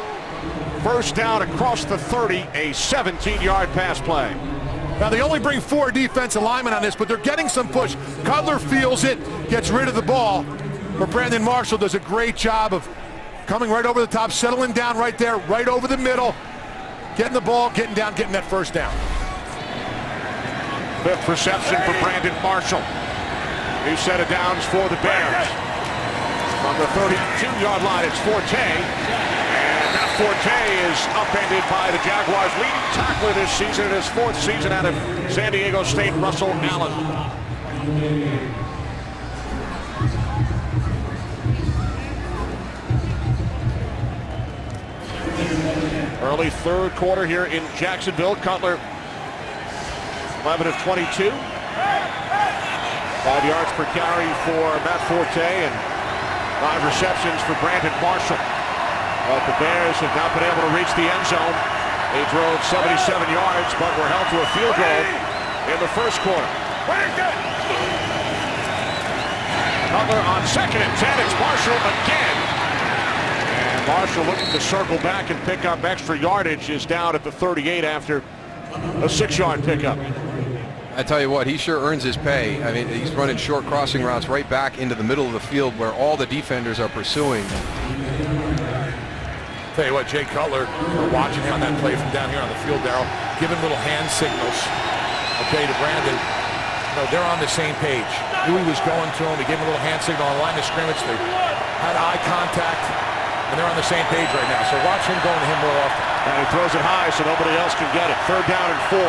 first down across the 30, a 17-yard pass play. Now, they only bring 4 defensive linemen on this, but they're getting some push. Cutler feels it, gets rid of the ball, but Brandon Marshall does a great job of coming right over the top, settling down right there, right over the middle, getting the ball, getting down, getting that first down. 5th reception for Brandon Marshall. New set of downs for the Bears. From the 32-yard line, it's Forte. And that Forte is upended by the Jaguars' leading tackler this season in his 4th season out of San Diego State, Russell Allen. Early third quarter here in Jacksonville. Cutler 11 of 22. 5 yards per carry for Matt Forte and 5 receptions for Brandon Marshall. But the Bears have not been able to reach the end zone. They drove 77 yards, but were held to a field goal in the first quarter. Cutler on 2nd and 10. It's Marshall again. And Marshall, looking to circle back and pick up extra yardage, is down at the 38 after a 6-yard pickup. I tell you what, he sure earns his pay. I mean, he's running short crossing routes right back into the middle of the field where all the defenders are pursuing. Tell you what, Jay Cutler, we're watching him on that play from down here on the field, Darryl, giving little hand signals, okay, to Brandon. No, they're on the same page. Knew he was going to him. He gave him a little hand signal on the line of scrimmage. They had eye contact, and they're on the same page right now. So watch him going to him more often. And he throws it high so nobody else can get it. 3rd down and 4.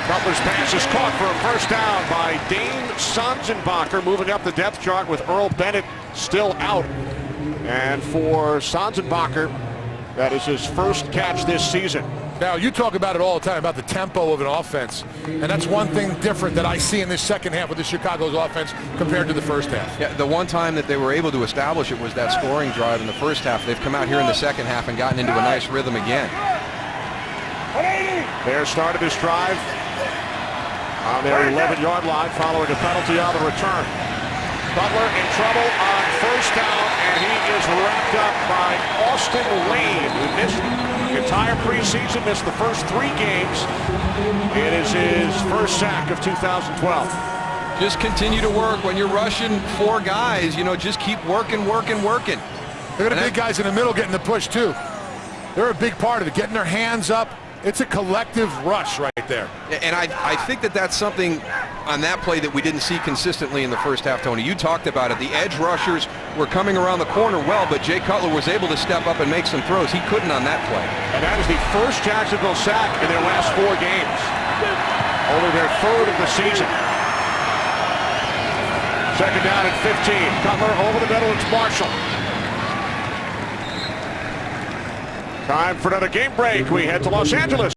Cutler's pass is caught for a first down by Dane Sonsenbacher, moving up the depth chart with Earl Bennett still out. And for Sonsenbacher, that is his first catch this season. Now, you talk about it all the time, about the tempo of an offense. And that's one thing different that I see in this second half with the Chicago's offense compared to the first half. Yeah, the one time that they were able to establish it was that scoring drive in the first half. They've come out here in the second half and gotten into a nice rhythm again. Bears started this drive on their 11-yard line following a penalty on the return. Cutler in trouble on first down, and he is wrapped up by Austin Lane, who missed the entire preseason, missed the first 3 games. It is his first sack of 2012. Just continue to work. When you're rushing 4 guys, you know, just keep working. They're going to big guys in the middle getting the push, too. They're a big part of it, getting their hands up. It's a collective rush right there. And I think that that's something on that play that we didn't see consistently in the first half, Tony. You talked about it. The edge rushers were coming around the corner well, but Jay Cutler was able to step up and make some throws. He couldn't on that play. And that is the first Jacksonville sack in their last 4 games. Only their 3rd of the season. 2nd down and 15. Cutler over the middle. It's Marshall. Time for another game break. We head to Los Angeles.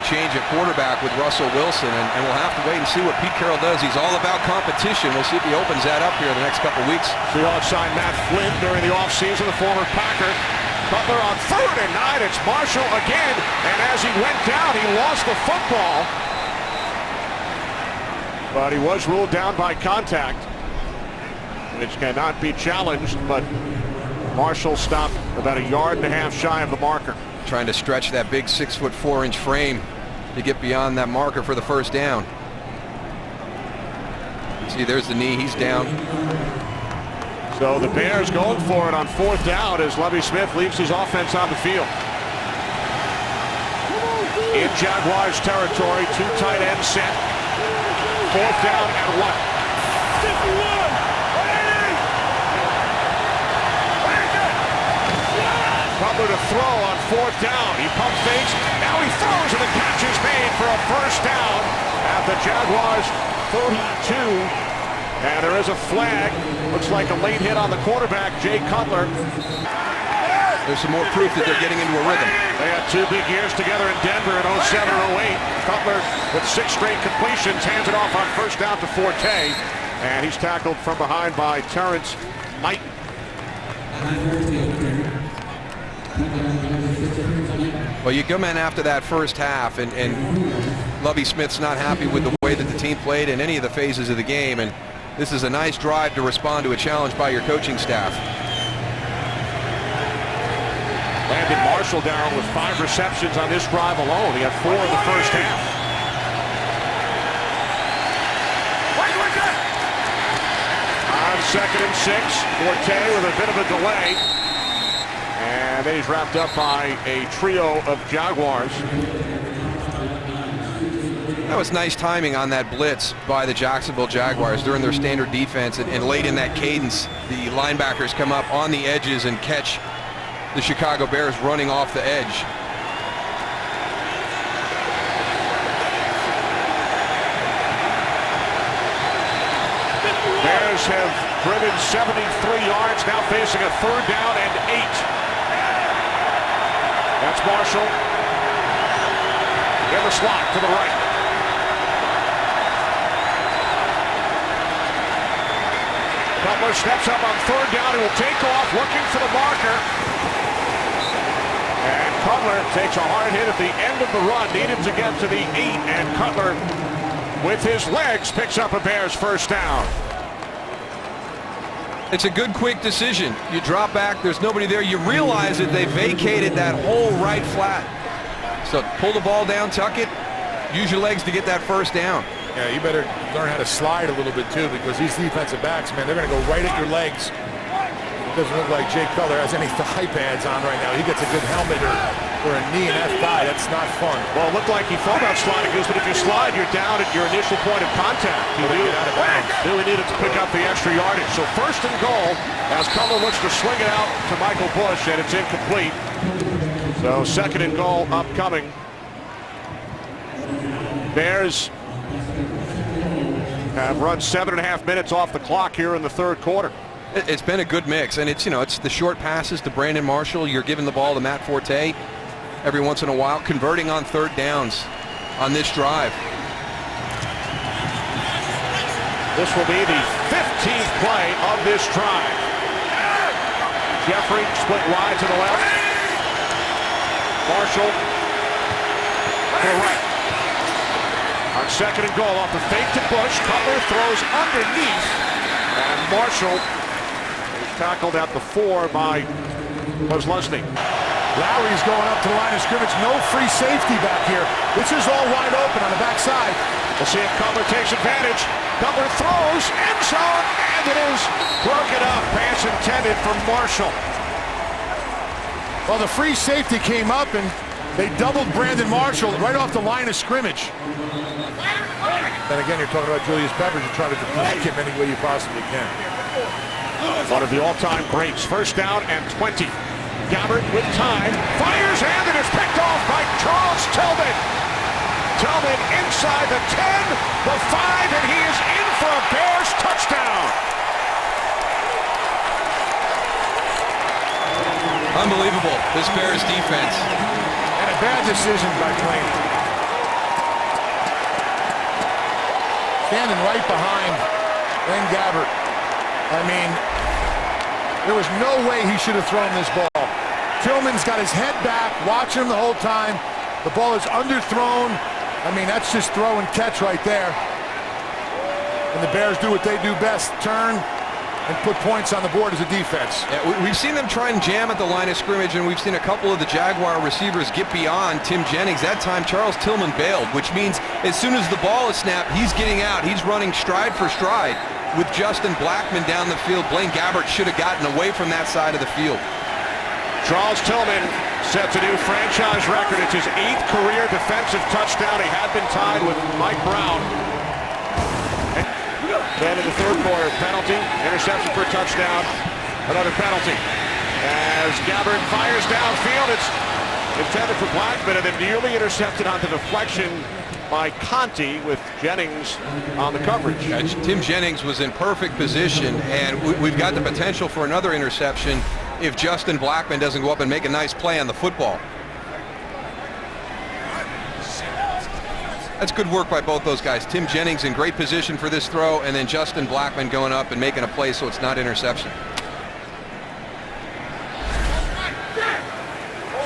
Change at quarterback with Russell Wilson, and we'll have to wait and see what Pete Carroll does. He's all about competition. We'll see if he opens that up here in the next couple weeks. Seahawks signed Matt Flynn during the offseason, the former Packer. Cutler on 3rd and 9. It's Marshall again, and as he went down, he lost the football. But he was ruled down by contact, which cannot be challenged, but Marshall stopped about 1.5 yards shy of the marker. Trying to stretch that big 6'4" frame to get beyond that marker for the first down. See, there's the knee. He's down. So the Bears going for it on 4th down as Lovie Smith leaves his offense on the field. In Jaguars territory, 2 tight ends set. 4th down and 1. Cutler to throw on 4th down. He pump fakes. Now he throws and the catch is made for a first down at the Jaguars 32. And there is a flag. Looks like a late hit on the quarterback, Jay Cutler. There's some more proof that they're getting into a rhythm. They had 2 big years together in Denver in 07-08. Cutler with 6 straight completions, hands it off on first down to Forte. And he's tackled from behind by Terrence Knight. Well, you come in after that first half, and Lovie Smith's not happy with the way that the team played in any of the phases of the game, and this is a nice drive to respond to a challenge by your coaching staff. Landon Marshall down with 5 receptions on this drive alone. He had 4 in the first half. On 2nd and 6, Forte with a bit of a delay. And then he's wrapped up by a trio of Jaguars. That was nice timing on that blitz by the Jacksonville Jaguars during their standard defense, and late in that cadence, the linebackers come up on the edges and catch the Chicago Bears running off the edge. Bears have driven 73 yards, now facing a 3rd down and 8. That's Marshall in the slot to the right. Cutler steps up on 3rd down. He will take off, looking for the marker. And Cutler takes a hard hit at the end of the run. Needed to get to the 8, and Cutler, with his legs, picks up a Bears first down. It's a good, quick decision. You drop back, there's nobody there. You realize that they vacated that whole right flat. So pull the ball down, tuck it, use your legs to get that first down. Yeah, you better learn how to slide a little bit too, because these defensive backs, man, they're going to go right at your legs. It doesn't look like Jay Cutler has any thigh pads on right now. He gets a good helmet or a knee in that thigh. That's not fun. Well, it looked like he thought about sliding, but if you slide, you're down at your initial point of contact. You really needed to pick up the extra yardage. So 1st and goal as Cutler looks to swing it out to Michael Bush, and it's incomplete. So 2nd and goal upcoming. Bears have run 7.5 minutes off the clock here in the 3rd quarter. It's been a good mix, and it's the short passes to Brandon Marshall. You're giving the ball to Matt Forte every once in a while, converting on 3rd downs on this drive. This will be the 15th play of this drive. Jeffrey split wide to the left. Marshall to the right. On 2nd and goal, off the fake to Bush, Cutler throws underneath, and Marshall is tackled at the 4 by Lusney. Lowry's going up to the line of scrimmage. No free safety back here. This is all wide open on the backside. We'll see if Cutler takes advantage. Cutler throws, end zone, and it is broken up. Pass intended for Marshall. Well, the free safety came up, and they doubled Brandon Marshall right off the line of scrimmage. Then again, you're talking about Julius Peppers. You try to deflect him any way you possibly can. One of the all-time greats. 1st down and 20. Gabbert with time. Fires, and it is picked off by Charles Tillman. Tillman inside the 10, the 5, and he is in for a Bears touchdown. Unbelievable, this Bears defense. And a bad decision by Claney. Standing right behind Len Gabbert. I mean, there was no way he should have thrown this ball. Tillman's got his head back, watching him the whole time. The ball is underthrown. I mean, that's just throw and catch right there. And the Bears do what they do best, turn and put points on the board as a defense. Yeah, we've seen them try and jam at the line of scrimmage, and we've seen a couple of the Jaguar receivers get beyond Tim Jennings. That time, Charles Tillman bailed, which means as soon as the ball is snapped, he's getting out. He's running stride for stride with Justin Blackmon down the field. Blaine Gabbert should have gotten away from that side of the field. Charles Tillman sets a new franchise record. It's his 8th career defensive touchdown. He had been tied with Mike Brown. Then in the third quarter, penalty, interception for a touchdown, another penalty. As Gabbert fires downfield, it's intended for Blackmon and then nearly intercepted on the deflection by Conti with Jennings on the coverage. Tim Jennings was in perfect position, and we've got the potential for another interception if Justin Blackmon doesn't go up and make a nice play on the football. That's good work by both those guys. Tim Jennings in great position for this throw, and then Justin Blackmon going up and making a play so it's not interception.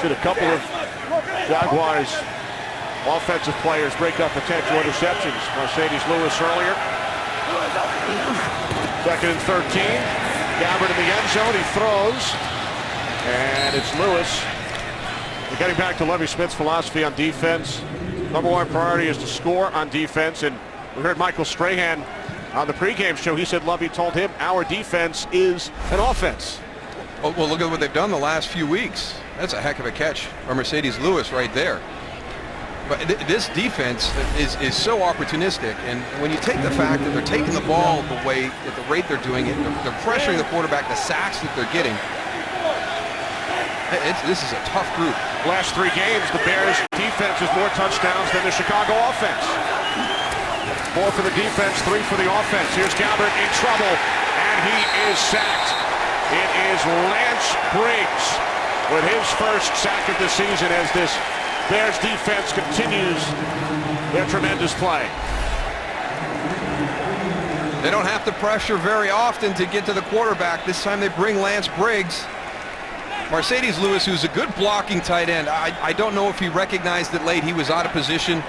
Should a couple of Jaguars offensive players break up potential interceptions. Mercedes Lewis earlier. 2nd and 13. Gabbert in the end zone. He throws. And it's Lewis. We're getting back to Lovie Smith's philosophy on defense. Number one priority is to score on defense. And we heard Michael Strahan on the pregame show. He said Lovie told him our defense is an offense. Well, look at what they've done the last few weeks. That's a heck of a catch for Mercedes Lewis right there. But this defense is so opportunistic, and when you take the fact that they're taking the ball the way, at the rate they're doing it, they're pressuring the quarterback, the sacks that they're getting. This is a tough group. Last 3 games, the Bears defense has more touchdowns than the Chicago offense. 4 for the defense, 3 for the offense. Here's Gabbert in trouble, and he is sacked. It is Lance Briggs with his first sack of the season as this Bears defense continues their tremendous play. They don't have to pressure very often to get to the quarterback. This time they bring Lance Briggs. Mercedes Lewis, who's a good blocking tight end. I don't know if he recognized it late. He was out of position.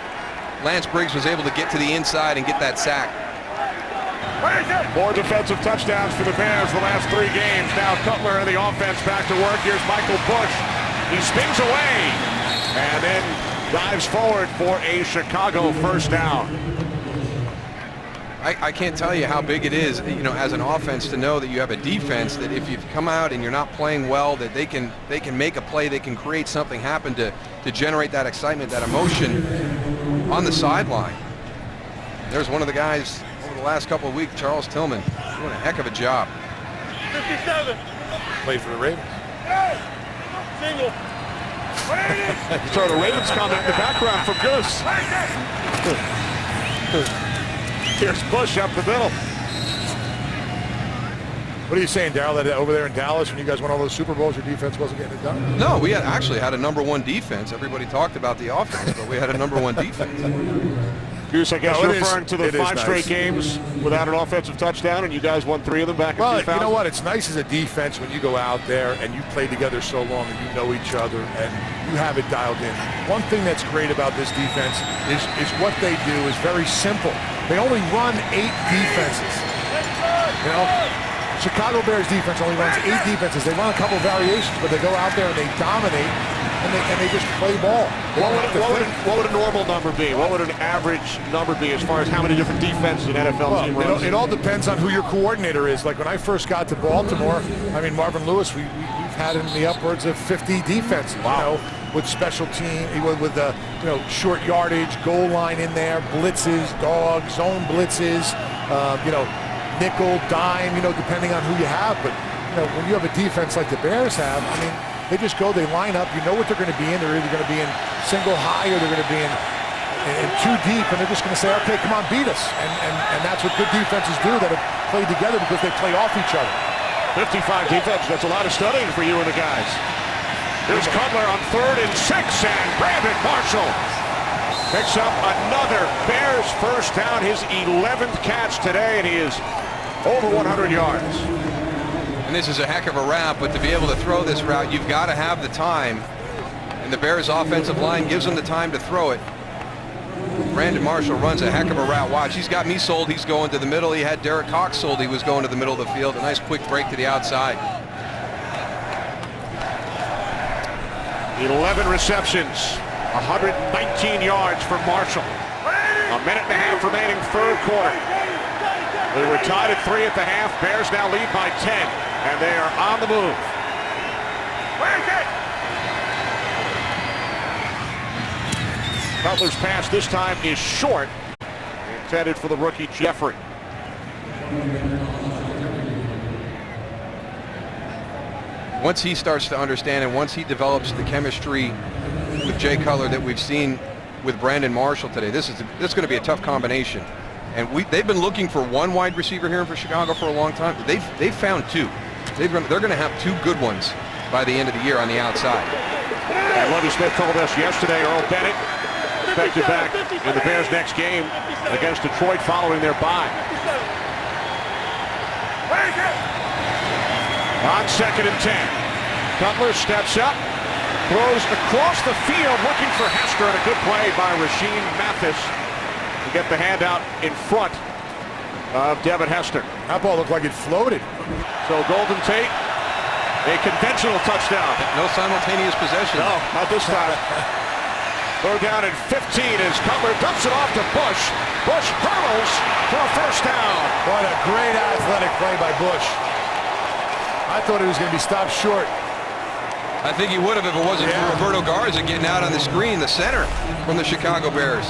Lance Briggs was able to get to the inside and get that sack. More defensive touchdowns for the Bears the last 3 games. Now Cutler and the offense back to work. Here's Michael Bush. He spins away and then dives forward for a Chicago first down. I can't tell you how big it is, as an offense to know that you have a defense that if you come out and you're not playing well, that they can make a play, they can create something happen to generate that excitement, that emotion on the sideline. There's one of the guys over the last couple of weeks, Charles Tillman, doing a heck of a job. 57. Played for the Ravens. Single. So the Ravens comment in the background from Goose. Here's Bush up the middle. What are you saying, Darryl, that over there in Dallas, when you guys won all those Super Bowls, your defense wasn't getting it done? No, we actually had a #1 defense. Everybody talked about the offense, but we had a #1 defense. Goose, I guess No, you're referring to the 5 straight games without an offensive touchdown, and you guys won 3 of them back in 2000. Well, you know what? It's nice as a defense when you go out there and you play together so long and you know each other and you have it dialed in. One thing that's great about this defense is what they do is very simple. They only run 8 defenses. Chicago Bears defense only runs 8 defenses. They run a couple variations, but they go out there and they dominate and they just play ball. What would a normal number be? What would an average number be as far as how many different defenses an NFL team runs? It all depends on who your coordinator is. Like when I first got to Baltimore, Marvin Lewis, we've had in the upwards of 50 defenses. Wow. With special team, with the short yardage, goal line in there, blitzes, dog, zone blitzes, nickel, dime, depending on who you have. But when you have a defense like the Bears have, they just go, they line up, you know what they're going to be in. They're either going to be in single high or they're going to be in 2 deep, and they're just going to say, okay, come on, beat us. And that's what good defenses do that have played together because they play off each other. 55 defense, that's a lot of studying for you and the guys. Here's Cutler on 3rd and 6, and Brandon Marshall picks up another Bears first down, his 11th catch today, and he is over 100 yards. And this is a heck of a route, but to be able to throw this route, you've got to have the time. And the Bears offensive line gives them the time to throw it. Brandon Marshall runs a heck of a route. Watch, he's got me sold. He's going to the middle. He had Derek Cox sold. He was going to the middle of the field. A nice quick break to the outside. 11 receptions, 119 yards for Marshall. A minute and a half remaining, third quarter. We were tied at 3 at the half. Bears now lead by 10, and they are on the move. Cutler's pass this time is short, intended for the rookie Jeffrey. Once he starts to understand and once he develops the chemistry with Jay Cutler that we've seen with Brandon Marshall today, this is going to be a tough combination. And they've been looking for one wide receiver here for Chicago for a long time. They've found two. They're going to have two good ones by the end of the year on the outside. And Lovie Smith told us yesterday, Earl Bennett expected back in the Bears' next game against Detroit following their bye. On 2nd and 10, Cutler steps up, throws across the field looking for Hester, and a good play by Rasheem Mathis to get the handout in front of Devin Hester. That ball looked like it floated. So Golden Tate, a conventional touchdown. No simultaneous possession. No, not this time. Third down and 15 as Cutler dumps it off to Bush. Bush hurdles for a first down. What a great athletic play by Bush. I thought he was going to be stopped short. I think he would have if it wasn't for Roberto Garza getting out on the screen, the center from the Chicago Bears.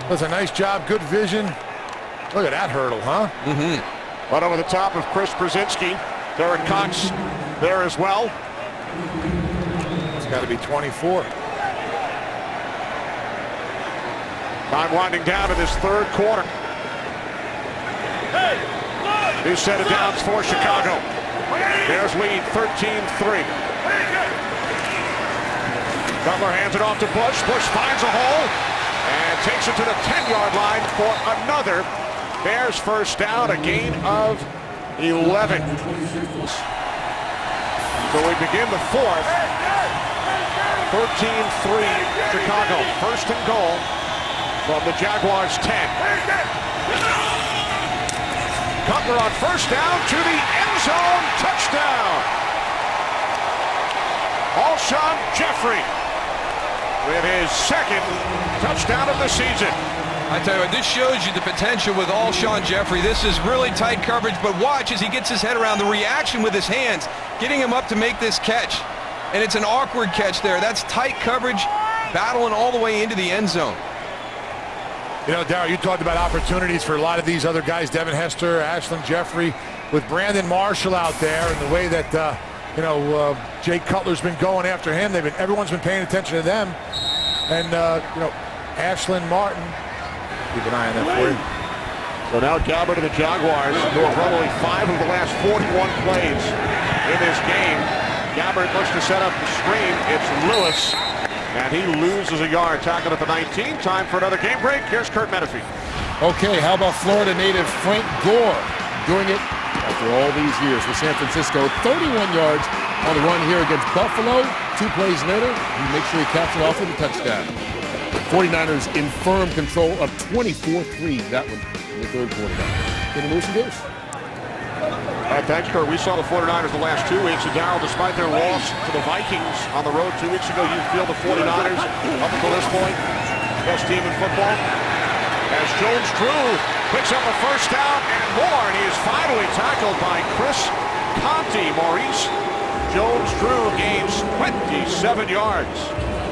That's a nice job, good vision. Look at that hurdle, huh? Mm-hmm. Right over the top of Chris Brzezinski. Derek Cox there as well. It's got to be 24. Time winding down in this third quarter. New set of downs for Chicago. Bears lead 13-3. Cutler hands it off to Bush. Bush finds a hole and takes it to the 10-yard line for another Bears first down, a gain of 11. So we begin the fourth. 13-3 Chicago. First and goal from the Jaguars 10. Cutler on first down to the end zone. Touchdown. Alshon Jeffrey with his second touchdown of the season. I tell you what, this shows you the potential with Alshon Jeffrey. This is really tight coverage, but watch as he gets his head around the reaction with his hands, getting him up to make this catch. And it's an awkward catch there. That's tight coverage, battling all the way into the end zone. You know, Darryl, you talked about opportunities for a lot of these other guys, Devin Hester, Alshon Jeffrey, with Brandon Marshall out there, and the way that, Jay Cutler's been going after him. Everyone's been paying attention to them. And, Ashlyn Martin, keep an eye on that for you. So now Gabbert to the Jaguars, who have run only 5 of the last 41 plays in this game. Gabbert looks to set up the screen. It's Lewis. And he loses a yard, tackled at the 19. Time for another game break. Here's Kurt Menefee. Okay, how about Florida native Frank Gore doing it after all these years with San Francisco? 31 yards on the run here against Buffalo. 2 plays later, he makes sure he caps it off with a touchdown. 49ers in firm control of 24-3, that one in the third quarter. Getting loose and goose. All right, thanks, Kurt. We saw the 49ers the last 2 weeks. And Darryl, despite their loss to the Vikings on the road 2 weeks ago, you feel the 49ers, up until this point, best team in football? As Jones-Drew picks up a first down and more, and he is finally tackled by Chris Conte. Maurice Jones-Drew gains 27 yards.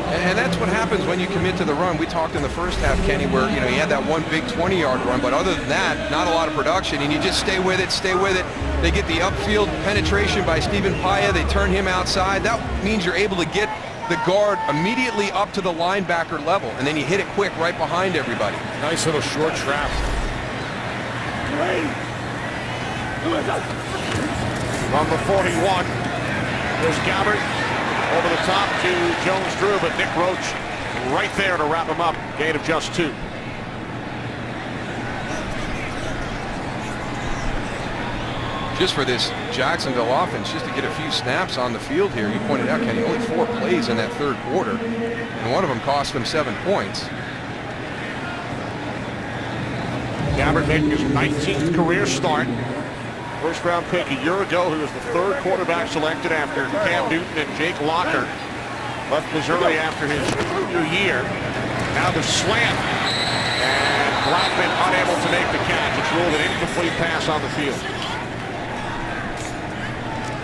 And that's what happens when you commit to the run. We talked in the first half, Kenny, where he had that one big 20-yard run, but other than that, not a lot of production, and you just stay with it, stay with it. They get the upfield penetration by Stephen Paya. They turn him outside. That means you're able to get the guard immediately up to the linebacker level, and then you hit it quick right behind everybody. Nice little short trap. From the 41, there's Gabbert. Over the top to Jones-Drew, but Nick Roach right there to wrap him up. Gain of just 2. Just for this Jacksonville offense, just to get a few snaps on the field here. You pointed out, Kenny, only 4 plays in that third quarter, and one of them cost them 7 points. Gabbert making his 19th career start. First round pick a year ago. He was the third quarterback selected after Cam Newton and Jake Locker left Missouri after his junior year. Now the slant. And Blackman unable to make the catch. It's ruled an incomplete pass on the field.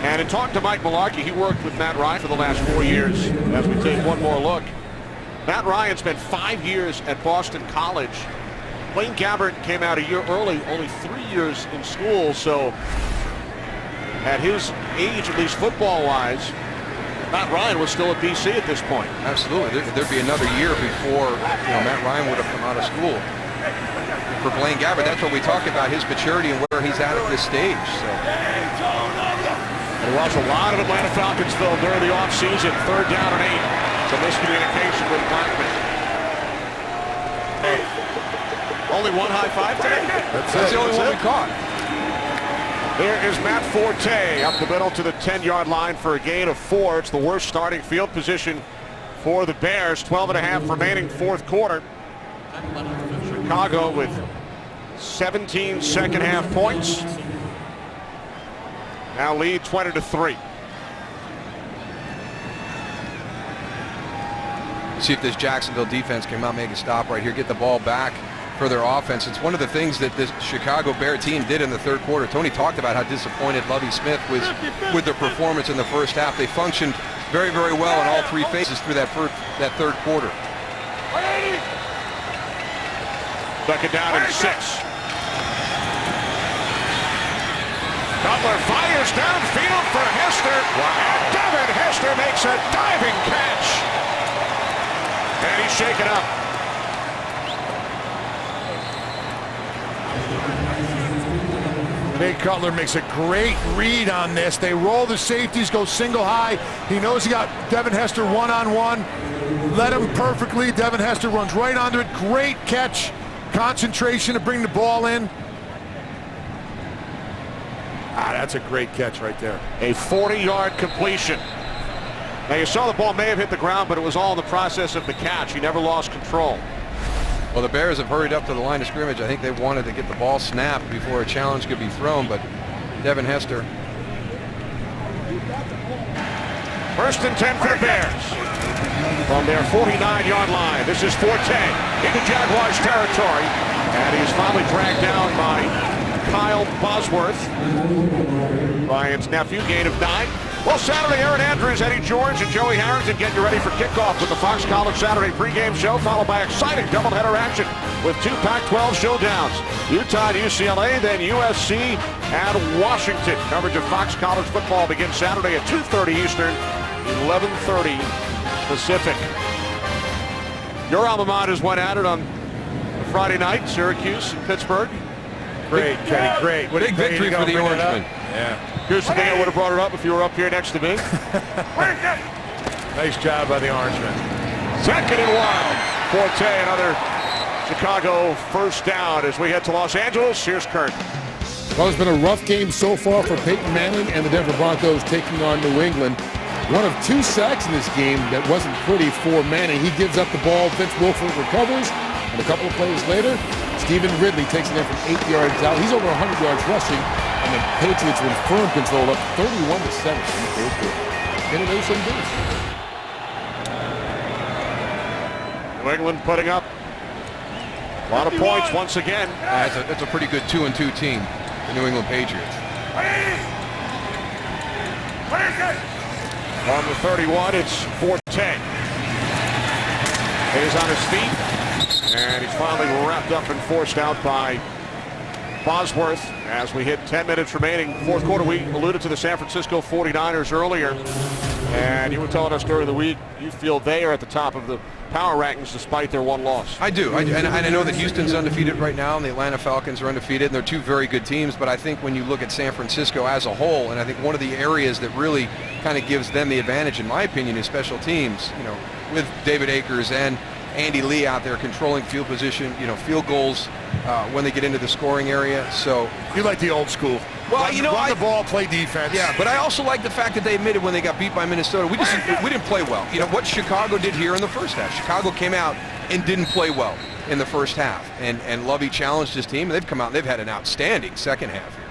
And in talking to Mike Mularkey, he worked with Matt Ryan for the last 4 years. As we take one more look, Matt Ryan spent 5 years at Boston College. Blaine Gabbert came out a year early, only 3 years in school. So at his age, at least football-wise, Matt Ryan was still at BC at this point. Absolutely. There'd be another year before Matt Ryan would have come out of school. For Blaine Gabbert, that's what we talk about, his maturity and where he's at this stage. So. There was a lot of Atlanta Falcons film during the offseason. 3rd down and 8. Some miscommunication with Blackman. Hey. Only one high five today? That's the only one we caught. There is Matt Forte up the middle to the 10-yard line for a gain of 4. It's the worst starting field position for the Bears. 12.5 remaining fourth quarter. Chicago with 17 second half points. Now lead 20-3. See if this Jacksonville defense can make a stop right here, get the ball back for their offense. It's one of the things that this Chicago Bear team did in the third quarter. Tony talked about how disappointed Lovie Smith was with their performance in the first half. They functioned very, very well in all 3 phases through that third quarter. 2nd down and 6. Cutler fires downfield for Hester. And Devin Hester makes a diving catch. And he's shaken up. Nate Cutler makes a great read on this. They roll the safeties, go single high. He knows he got Devin Hester one-on-one. Led him perfectly. Devin Hester runs right under it. Great catch. Concentration to bring the ball in. That's a great catch right there. A 40-yard completion. Now you saw the ball may have hit the ground, but it was all in the process of the catch. He never lost control. Well, the Bears have hurried up to the line of scrimmage. I think they wanted to get the ball snapped before a challenge could be thrown, but Devin Hester. 1st and 10 for the Bears. From their 49-yard line, this is Forte into Jaguars territory. And he's finally dragged down by Kyle Bosworth, Ryan's nephew, gain of 9. Well, Saturday, Aaron Andrews, Eddie George, and Joey Harrington getting you ready for kickoff with the Fox College Saturday pregame show, followed by exciting doubleheader action with 2 Pac-12 showdowns. Utah and UCLA, then USC and Washington. Coverage of Fox College football begins Saturday at 2:30 Eastern, 11:30 Pacific. Your alma maters went at it on Friday night, Syracuse and Pittsburgh. Great, Kenny, great. Big victory for the Orangemen. Yeah. Here's the thing, I would have brought it up if you were up here next to me. Nice job by the Orangemen. 2nd and 1. Forte, another Chicago first down as we head to Los Angeles. Here's Kurt. Well, it's been a rough game so far for Peyton Manning and the Denver Broncos taking on New England. One of 2 sacks in this game that wasn't pretty for Manning. He gives up the ball, Vince Wilfork recovers, and a couple of plays later, Stephen Ridley takes it in from 8 yards out. He's over 100 yards rushing, and the Patriots with firm control up 31-7. In an 0-7 base. New England putting up a lot of points once again. That's a pretty good 2-2 team, the New England Patriots. On the 31, it's Forte. He's on his feet, and he's finally wrapped up and forced out by Bosworth as we hit 10 minutes remaining. Fourth quarter, we alluded to the San Francisco 49ers earlier, and you were telling us during the week you feel they are at the top of the power rankings despite their one loss. I do, and I know that Houston's undefeated right now, and the Atlanta Falcons are undefeated, and they're 2 very good teams, but I think when you look at San Francisco as a whole, and I think one of the areas that really kind of gives them the advantage, in my opinion, is special teams, with David Akers and Andy Lee out there controlling field position, field goals when they get into the scoring area. So you like the old school. Well, run the ball, play defense. Yeah, but I also like the fact that they admitted when they got beat by Minnesota, we didn't play well. What Chicago did here in the first half, Chicago came out and didn't play well. in the first half. And Lovey challenged his team, and they've come out and they've had an outstanding second half here.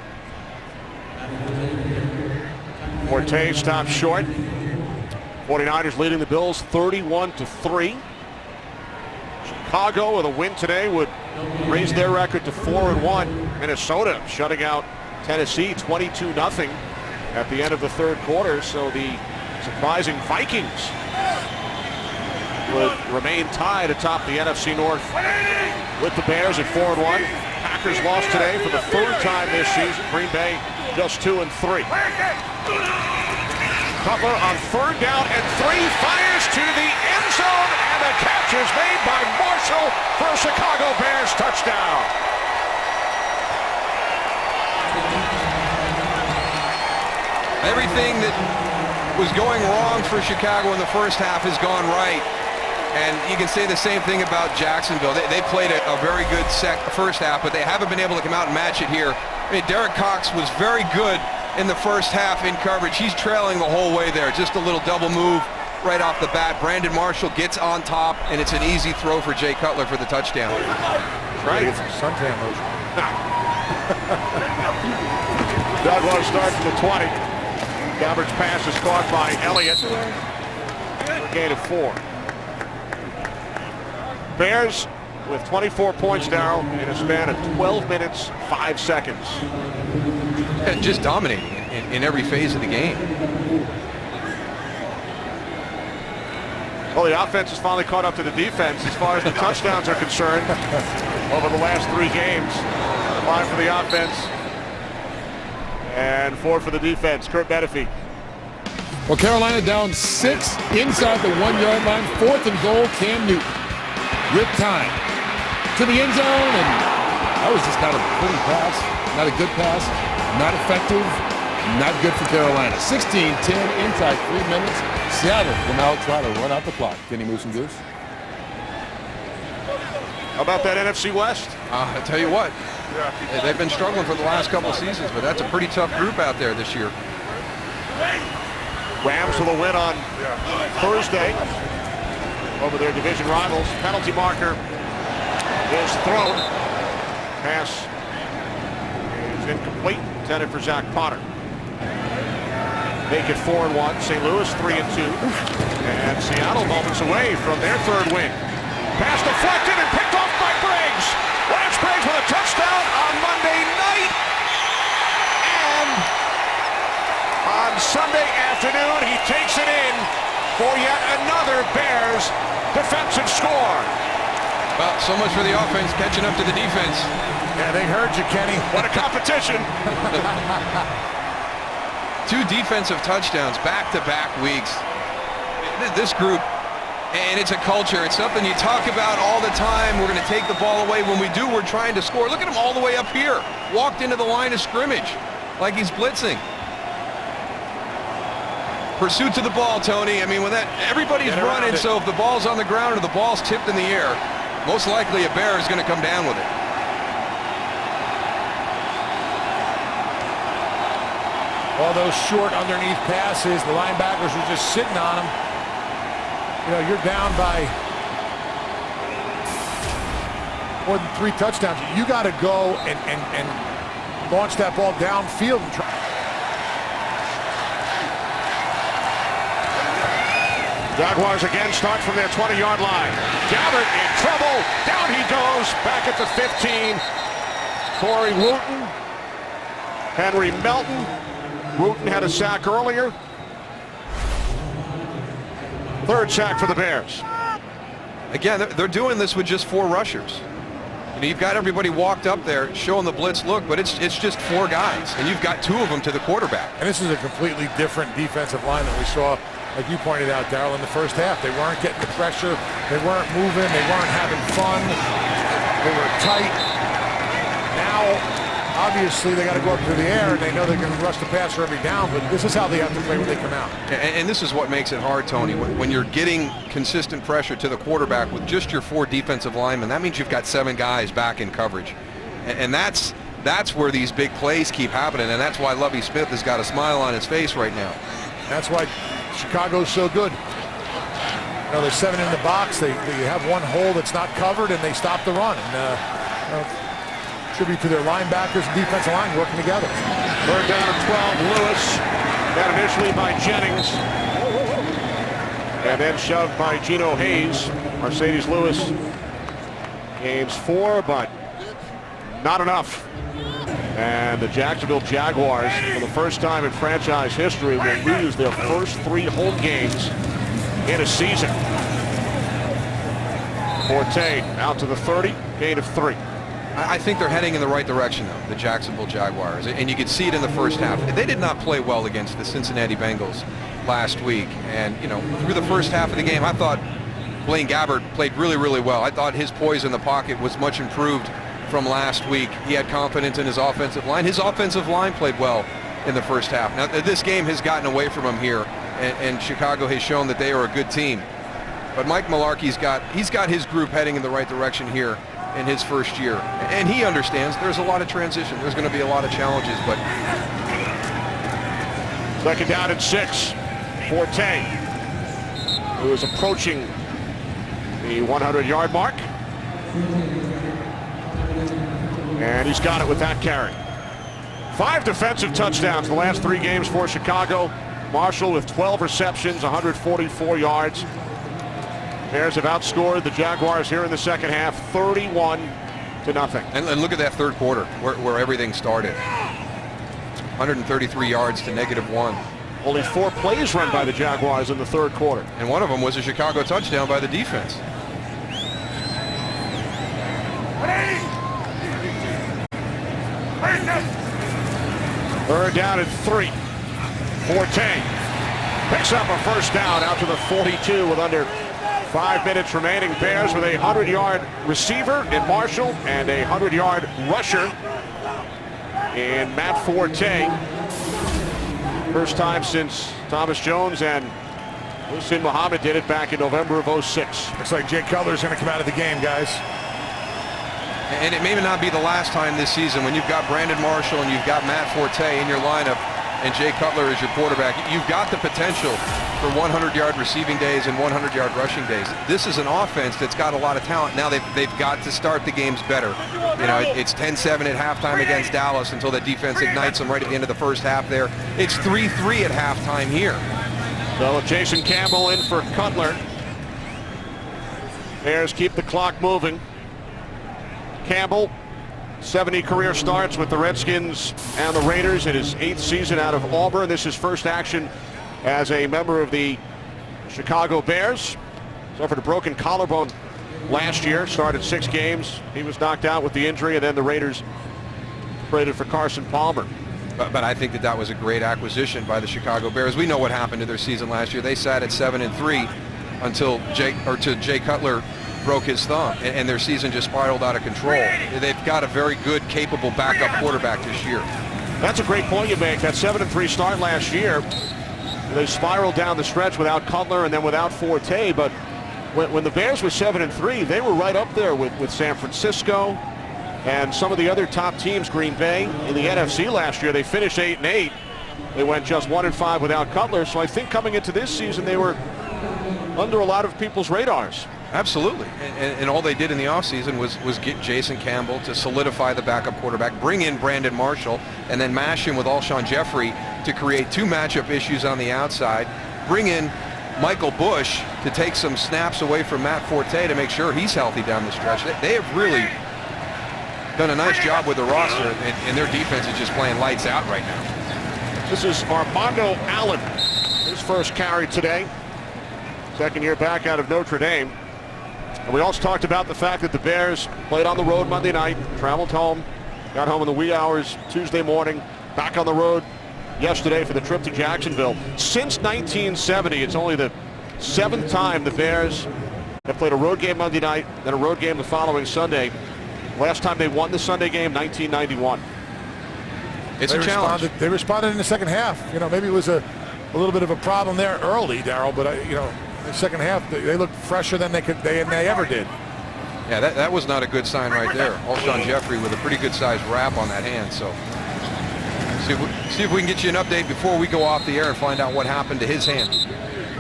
Forte stops short. 49ers leading the Bills 31-3. Chicago with a win today would raise their record to 4-1. Minnesota shutting out Tennessee 22-0 at the end of the third quarter. So the surprising Vikings would remain tied atop the NFC North with the Bears at 4-1. Packers lost today for the third time this season. Green Bay just 2-3. Cutler on third down and 3, fires to the end zone, and the catch is made by Marshall for a Chicago Bears touchdown. Everything that was going wrong for Chicago in the first half has gone right. And you can say the same thing about Jacksonville. They played a very good first half, but they haven't been able to come out and match it here. I mean, Derek Cox was very good in the first half in coverage. He's trailing the whole way there. Just a little double move right off the bat. Brandon Marshall gets on top, and it's an easy throw for Jay Cutler for the touchdown. Right. Get some suntan lotion. Jaguars start from the 20. Gabbert's pass is caught by Elliott for a gain of 4. Bears with 24 points, Darryl, in a span of 12 minutes, 5 seconds. And just dominating in every phase of the game. Well, the offense has finally caught up to the defense as far as the touchdowns are concerned over the last 3 games. 5 for the offense and 4 for the defense. Kurt Menefee. Well, Carolina down 6 inside the 1-yard line. 4th and goal, Cam Newton. With time to the end zone, and that was just not a pretty pass, not a good pass, not effective, not good for Carolina. 16-10 inside 3 minutes. Seattle will now try to run out the clock. Kenny Moose and Goose. How about that NFC West? I tell you what, they've been struggling for the last couple of seasons, but that's a pretty tough group out there this year. Rams with a win on Thursday over their division rivals. Penalty marker is thrown. Pass is incomplete. Intended for Zach Potter. Make it 4-1. St. Louis 3-2. And Seattle moments away from their third win. Pass deflected and picked off by Briggs. Lance Briggs with a touchdown on Monday night. And on Sunday afternoon, he takes it in for yet another Bears defensive score. Well, so much for the offense catching up to the defense. Yeah, they heard you, Kenny. What a competition. 2 defensive touchdowns back-to-back weeks. This group, and it's a culture. It's something you talk about all the time. We're going to take the ball away. When we do, we're trying to score. Look at him all the way up here. Walked into the line of scrimmage like he's blitzing. Pursuit to the ball, Tony. I mean, when that everybody's running, so if the ball's on the ground or the ball's tipped in the air, most likely a Bear is going to come down with it. All those short underneath passes, the linebackers were just sitting on them. You know, you're down by more than 3 touchdowns. You got to go and launch that ball downfield and try. Jaguars again start from their 20-yard line. Gabbert in trouble. Down he goes. Back at the 15. Corey Wooten. Henry Melton. Wooten had a sack earlier. 3rd sack for the Bears. Again, they're doing this with just 4 rushers. You know, you've got everybody walked up there showing the blitz look, but it's just 4 guys, and you've got 2 of them to the quarterback. And this is a completely different defensive line that we saw, like you pointed out, Darryl, in the first half. They weren't getting the pressure. They weren't moving. They weren't having fun. They were tight. Now, obviously, they got to go up through the air, and they know they can rush the passer every down, but this is how they have to play when they come out. And this is what makes it hard, Tony. When you're getting consistent pressure to the quarterback with just your 4 defensive linemen, that means you've got 7 guys back in coverage. And that's where these big plays keep happening, and that's why Lovie Smith has got a smile on his face right now. That's why Chicago's so good. You know, there's 7 in the box. They have one hole that's not covered, and they stop the run. And tribute to their linebackers and defensive line working together. Third down and 12. Lewis, got initially by Jennings, and then shoved by Geno Hayes. Mercedes Lewis gains 4, but not enough. And the Jacksonville Jaguars, for the first time in franchise history, will lose their first 3 home games in a season. Forte out to the 30, gain of 3. I think they're heading in the right direction, though, the Jacksonville Jaguars. And you could see it in the first half. They did not play well against the Cincinnati Bengals last week. And, you know, through the first half of the game, I thought Blaine Gabbert played really, really well. I thought his poise in the pocket was much improved from last week. He had confidence in his offensive line. His offensive line played well in the first half. Now, this game has gotten away from him here, and Chicago has shown that they are a good team. But Mike Mularkey's got his group heading in the right direction here in his first year. And he understands there's a lot of transition. There's going to be a lot of challenges, but... Second down and 6. Forte, who is approaching the 100-yard mark. And he's got it with that carry. 5 defensive touchdowns the last 3 games for Chicago. Marshall with 12 receptions, 144 yards. Bears have outscored the Jaguars here in the second half, 31-0. And look at that third quarter, where everything started. 133 yards to -1. Only 4 plays run by the Jaguars in the third quarter. And one of them was a Chicago touchdown by the defense. Third down and 3. Forte picks up a first down out to the 42 with under 5 minutes remaining. Bears with a 100-yard receiver in Marshall and a 100-yard rusher in Matt Forte. First time since Thomas Jones and Hussein Muhammad did it back in November of 06. Looks like Jay Cutler's going to come out of the game, guys. And it may not be the last time this season when you've got Brandon Marshall and you've got Matt Forte in your lineup and Jay Cutler is your quarterback. You've got the potential for 100-yard receiving days and 100-yard rushing days. This is an offense that's got a lot of talent. Now they've got to start the games better. You know, it's 10-7 at halftime against Dallas until the defense ignites them right at the end of the first half there. It's 3-3 at halftime here. So Jason Campbell in for Cutler. Bears keep the clock moving. Campbell, 70 career starts with the Redskins and the Raiders in his 8th season out of Auburn. This is first action as a member of the Chicago Bears. Suffered a broken collarbone last year, started 6 games. He was knocked out with the injury, and then the Raiders traded for Carson Palmer. But I think that was a great acquisition by the Chicago Bears. We know what happened to their season last year. They sat at 7-3 until Jay Cutler broke his thumb, and their season just spiraled out of control. They've got a very good, capable backup quarterback this year. That's a great point you make. That 7-3 start last year, they spiraled down the stretch without Cutler and then without Forte. But when the Bears were 7-3, they were right up there with San Francisco and some of the other top teams. Green Bay in the NFC last year, they finished 8-8. They went just 1-5 without Cutler. So I think coming into this season, they were under a lot of people's radars. Absolutely, and all they did in the offseason was get Jason Campbell to solidify the backup quarterback, bring in Brandon Marshall, and then mash him with Alshon Jeffrey to create 2 matchup issues on the outside, bring in Michael Bush to take some snaps away from Matt Forte to make sure he's healthy down the stretch. They have really done a nice job with the roster, and their defense is just playing lights out right now. This is Armando Allen, his first carry today. Second year back out of Notre Dame. And we also talked about the fact that the Bears played on the road Monday night, traveled home, got home in the wee hours Tuesday morning, back on the road yesterday for the trip to Jacksonville. Since 1970, it's only the 7th time the Bears have played a road game Monday night, then a road game the following Sunday. Last time they won the Sunday game, 1991. It's a challenge. They responded in the second half. You know, maybe it was a little bit of a problem there early, Darryl, but you know, in the second half, they looked fresher than they ever did. Yeah, that was not a good sign right there. Alshon Jeffrey with a pretty good sized wrap on that hand. So see if we can get you an update before we go off the air and find out what happened to his hand.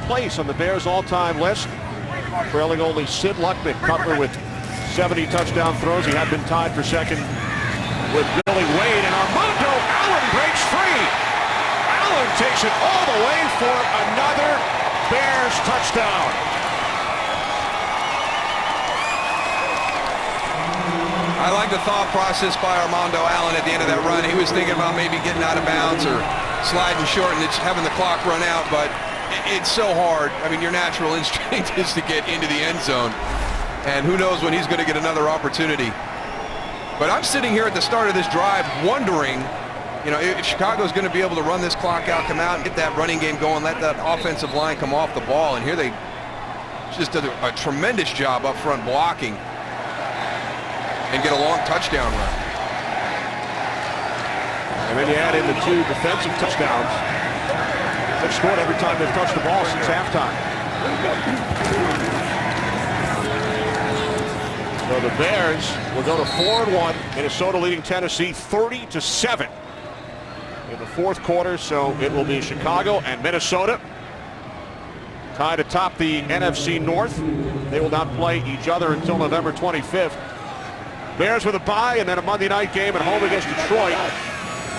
Place on the Bears all-time list, trailing only Sid Luckman. Cutler with 70 touchdown throws. He had been tied for second with Billy Wade, and Armando Allen breaks free. Allen takes it all the way for another Bears touchdown. I like the thought process by Armando Allen at the end of that run. He was thinking about maybe getting out of bounds or sliding short and it's having the clock run out, but it's so hard. I mean, your natural instinct is to get into the end zone, and who knows when he's going to get another opportunity. But I'm sitting here at the start of this drive wondering, you know, if Chicago's going to be able to run this clock out, come out and get that running game going, let that offensive line come off the ball, and here they just did a tremendous job up front blocking and get a long touchdown run. And then you add in the 2 defensive touchdowns. They've scored every time they've touched the ball since halftime. So the Bears will go to 4-1. Minnesota leading Tennessee 30-7 in the fourth quarter. So it will be Chicago and Minnesota tied atop the NFC North. They will not play each other until November 25th. Bears with a bye and then a Monday night game at home against Detroit,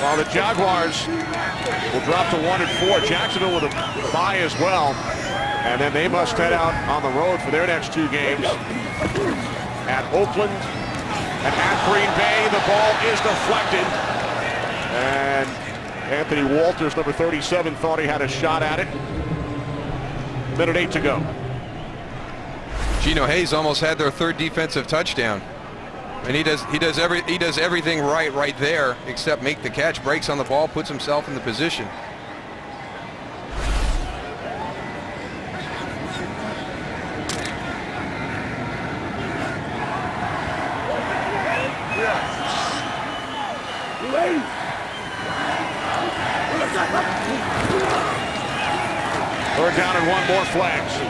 while the Jaguars will drop to 1-4. Jacksonville with a bye as well, and then they must head out on the road for their next 2 games at Oakland and at Green Bay. The ball is deflected, and Anthony Walters, number 37, thought he had a shot at it. 1:08 to go. Geno Hayes almost had their 3rd defensive touchdown. And he does everything right there except make the catch, breaks on the ball, puts himself in the position. Third down and 1 more flags.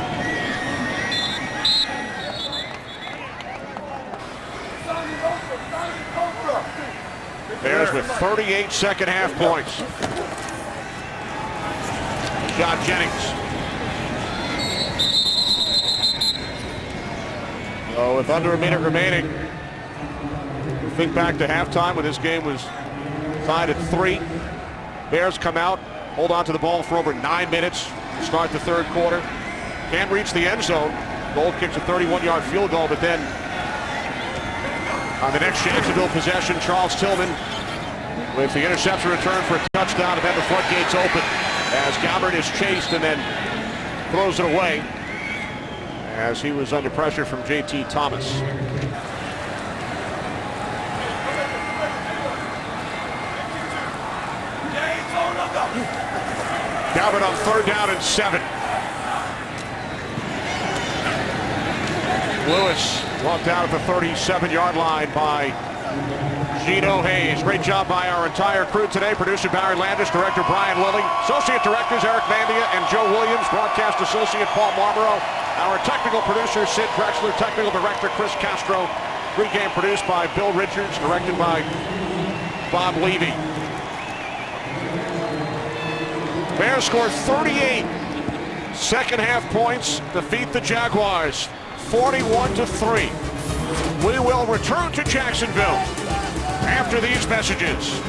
Bears with 38 second half points. John Jennings. So with under a minute remaining, we think back to halftime when this game was tied at 3. Bears come out, hold on to the ball for over 9 minutes, start the third quarter. Can't reach the end zone. Gold kicks a 31-yard field goal, but then on the next Jacksonville possession, Charles Tillman with the interception return for a touchdown, and then the floodgates open as Gabbard is chased and then throws it away as he was under pressure from J.T. Thomas. Gabbard on 3rd down and 7. Lewis walked out at the 37-yard line by Geno Hayes. Great job by our entire crew today. Producer Barry Landis, director Brian Lilly, associate directors Eric Vandia and Joe Williams, broadcast associate Paul Marlborough, our technical producer Sid Drexler, technical director Chris Castro. Pre-game produced by Bill Richards, directed by Bob Levy. Bears score 38 second half points, defeat the Jaguars 41-3. We will return to Jacksonville after these messages.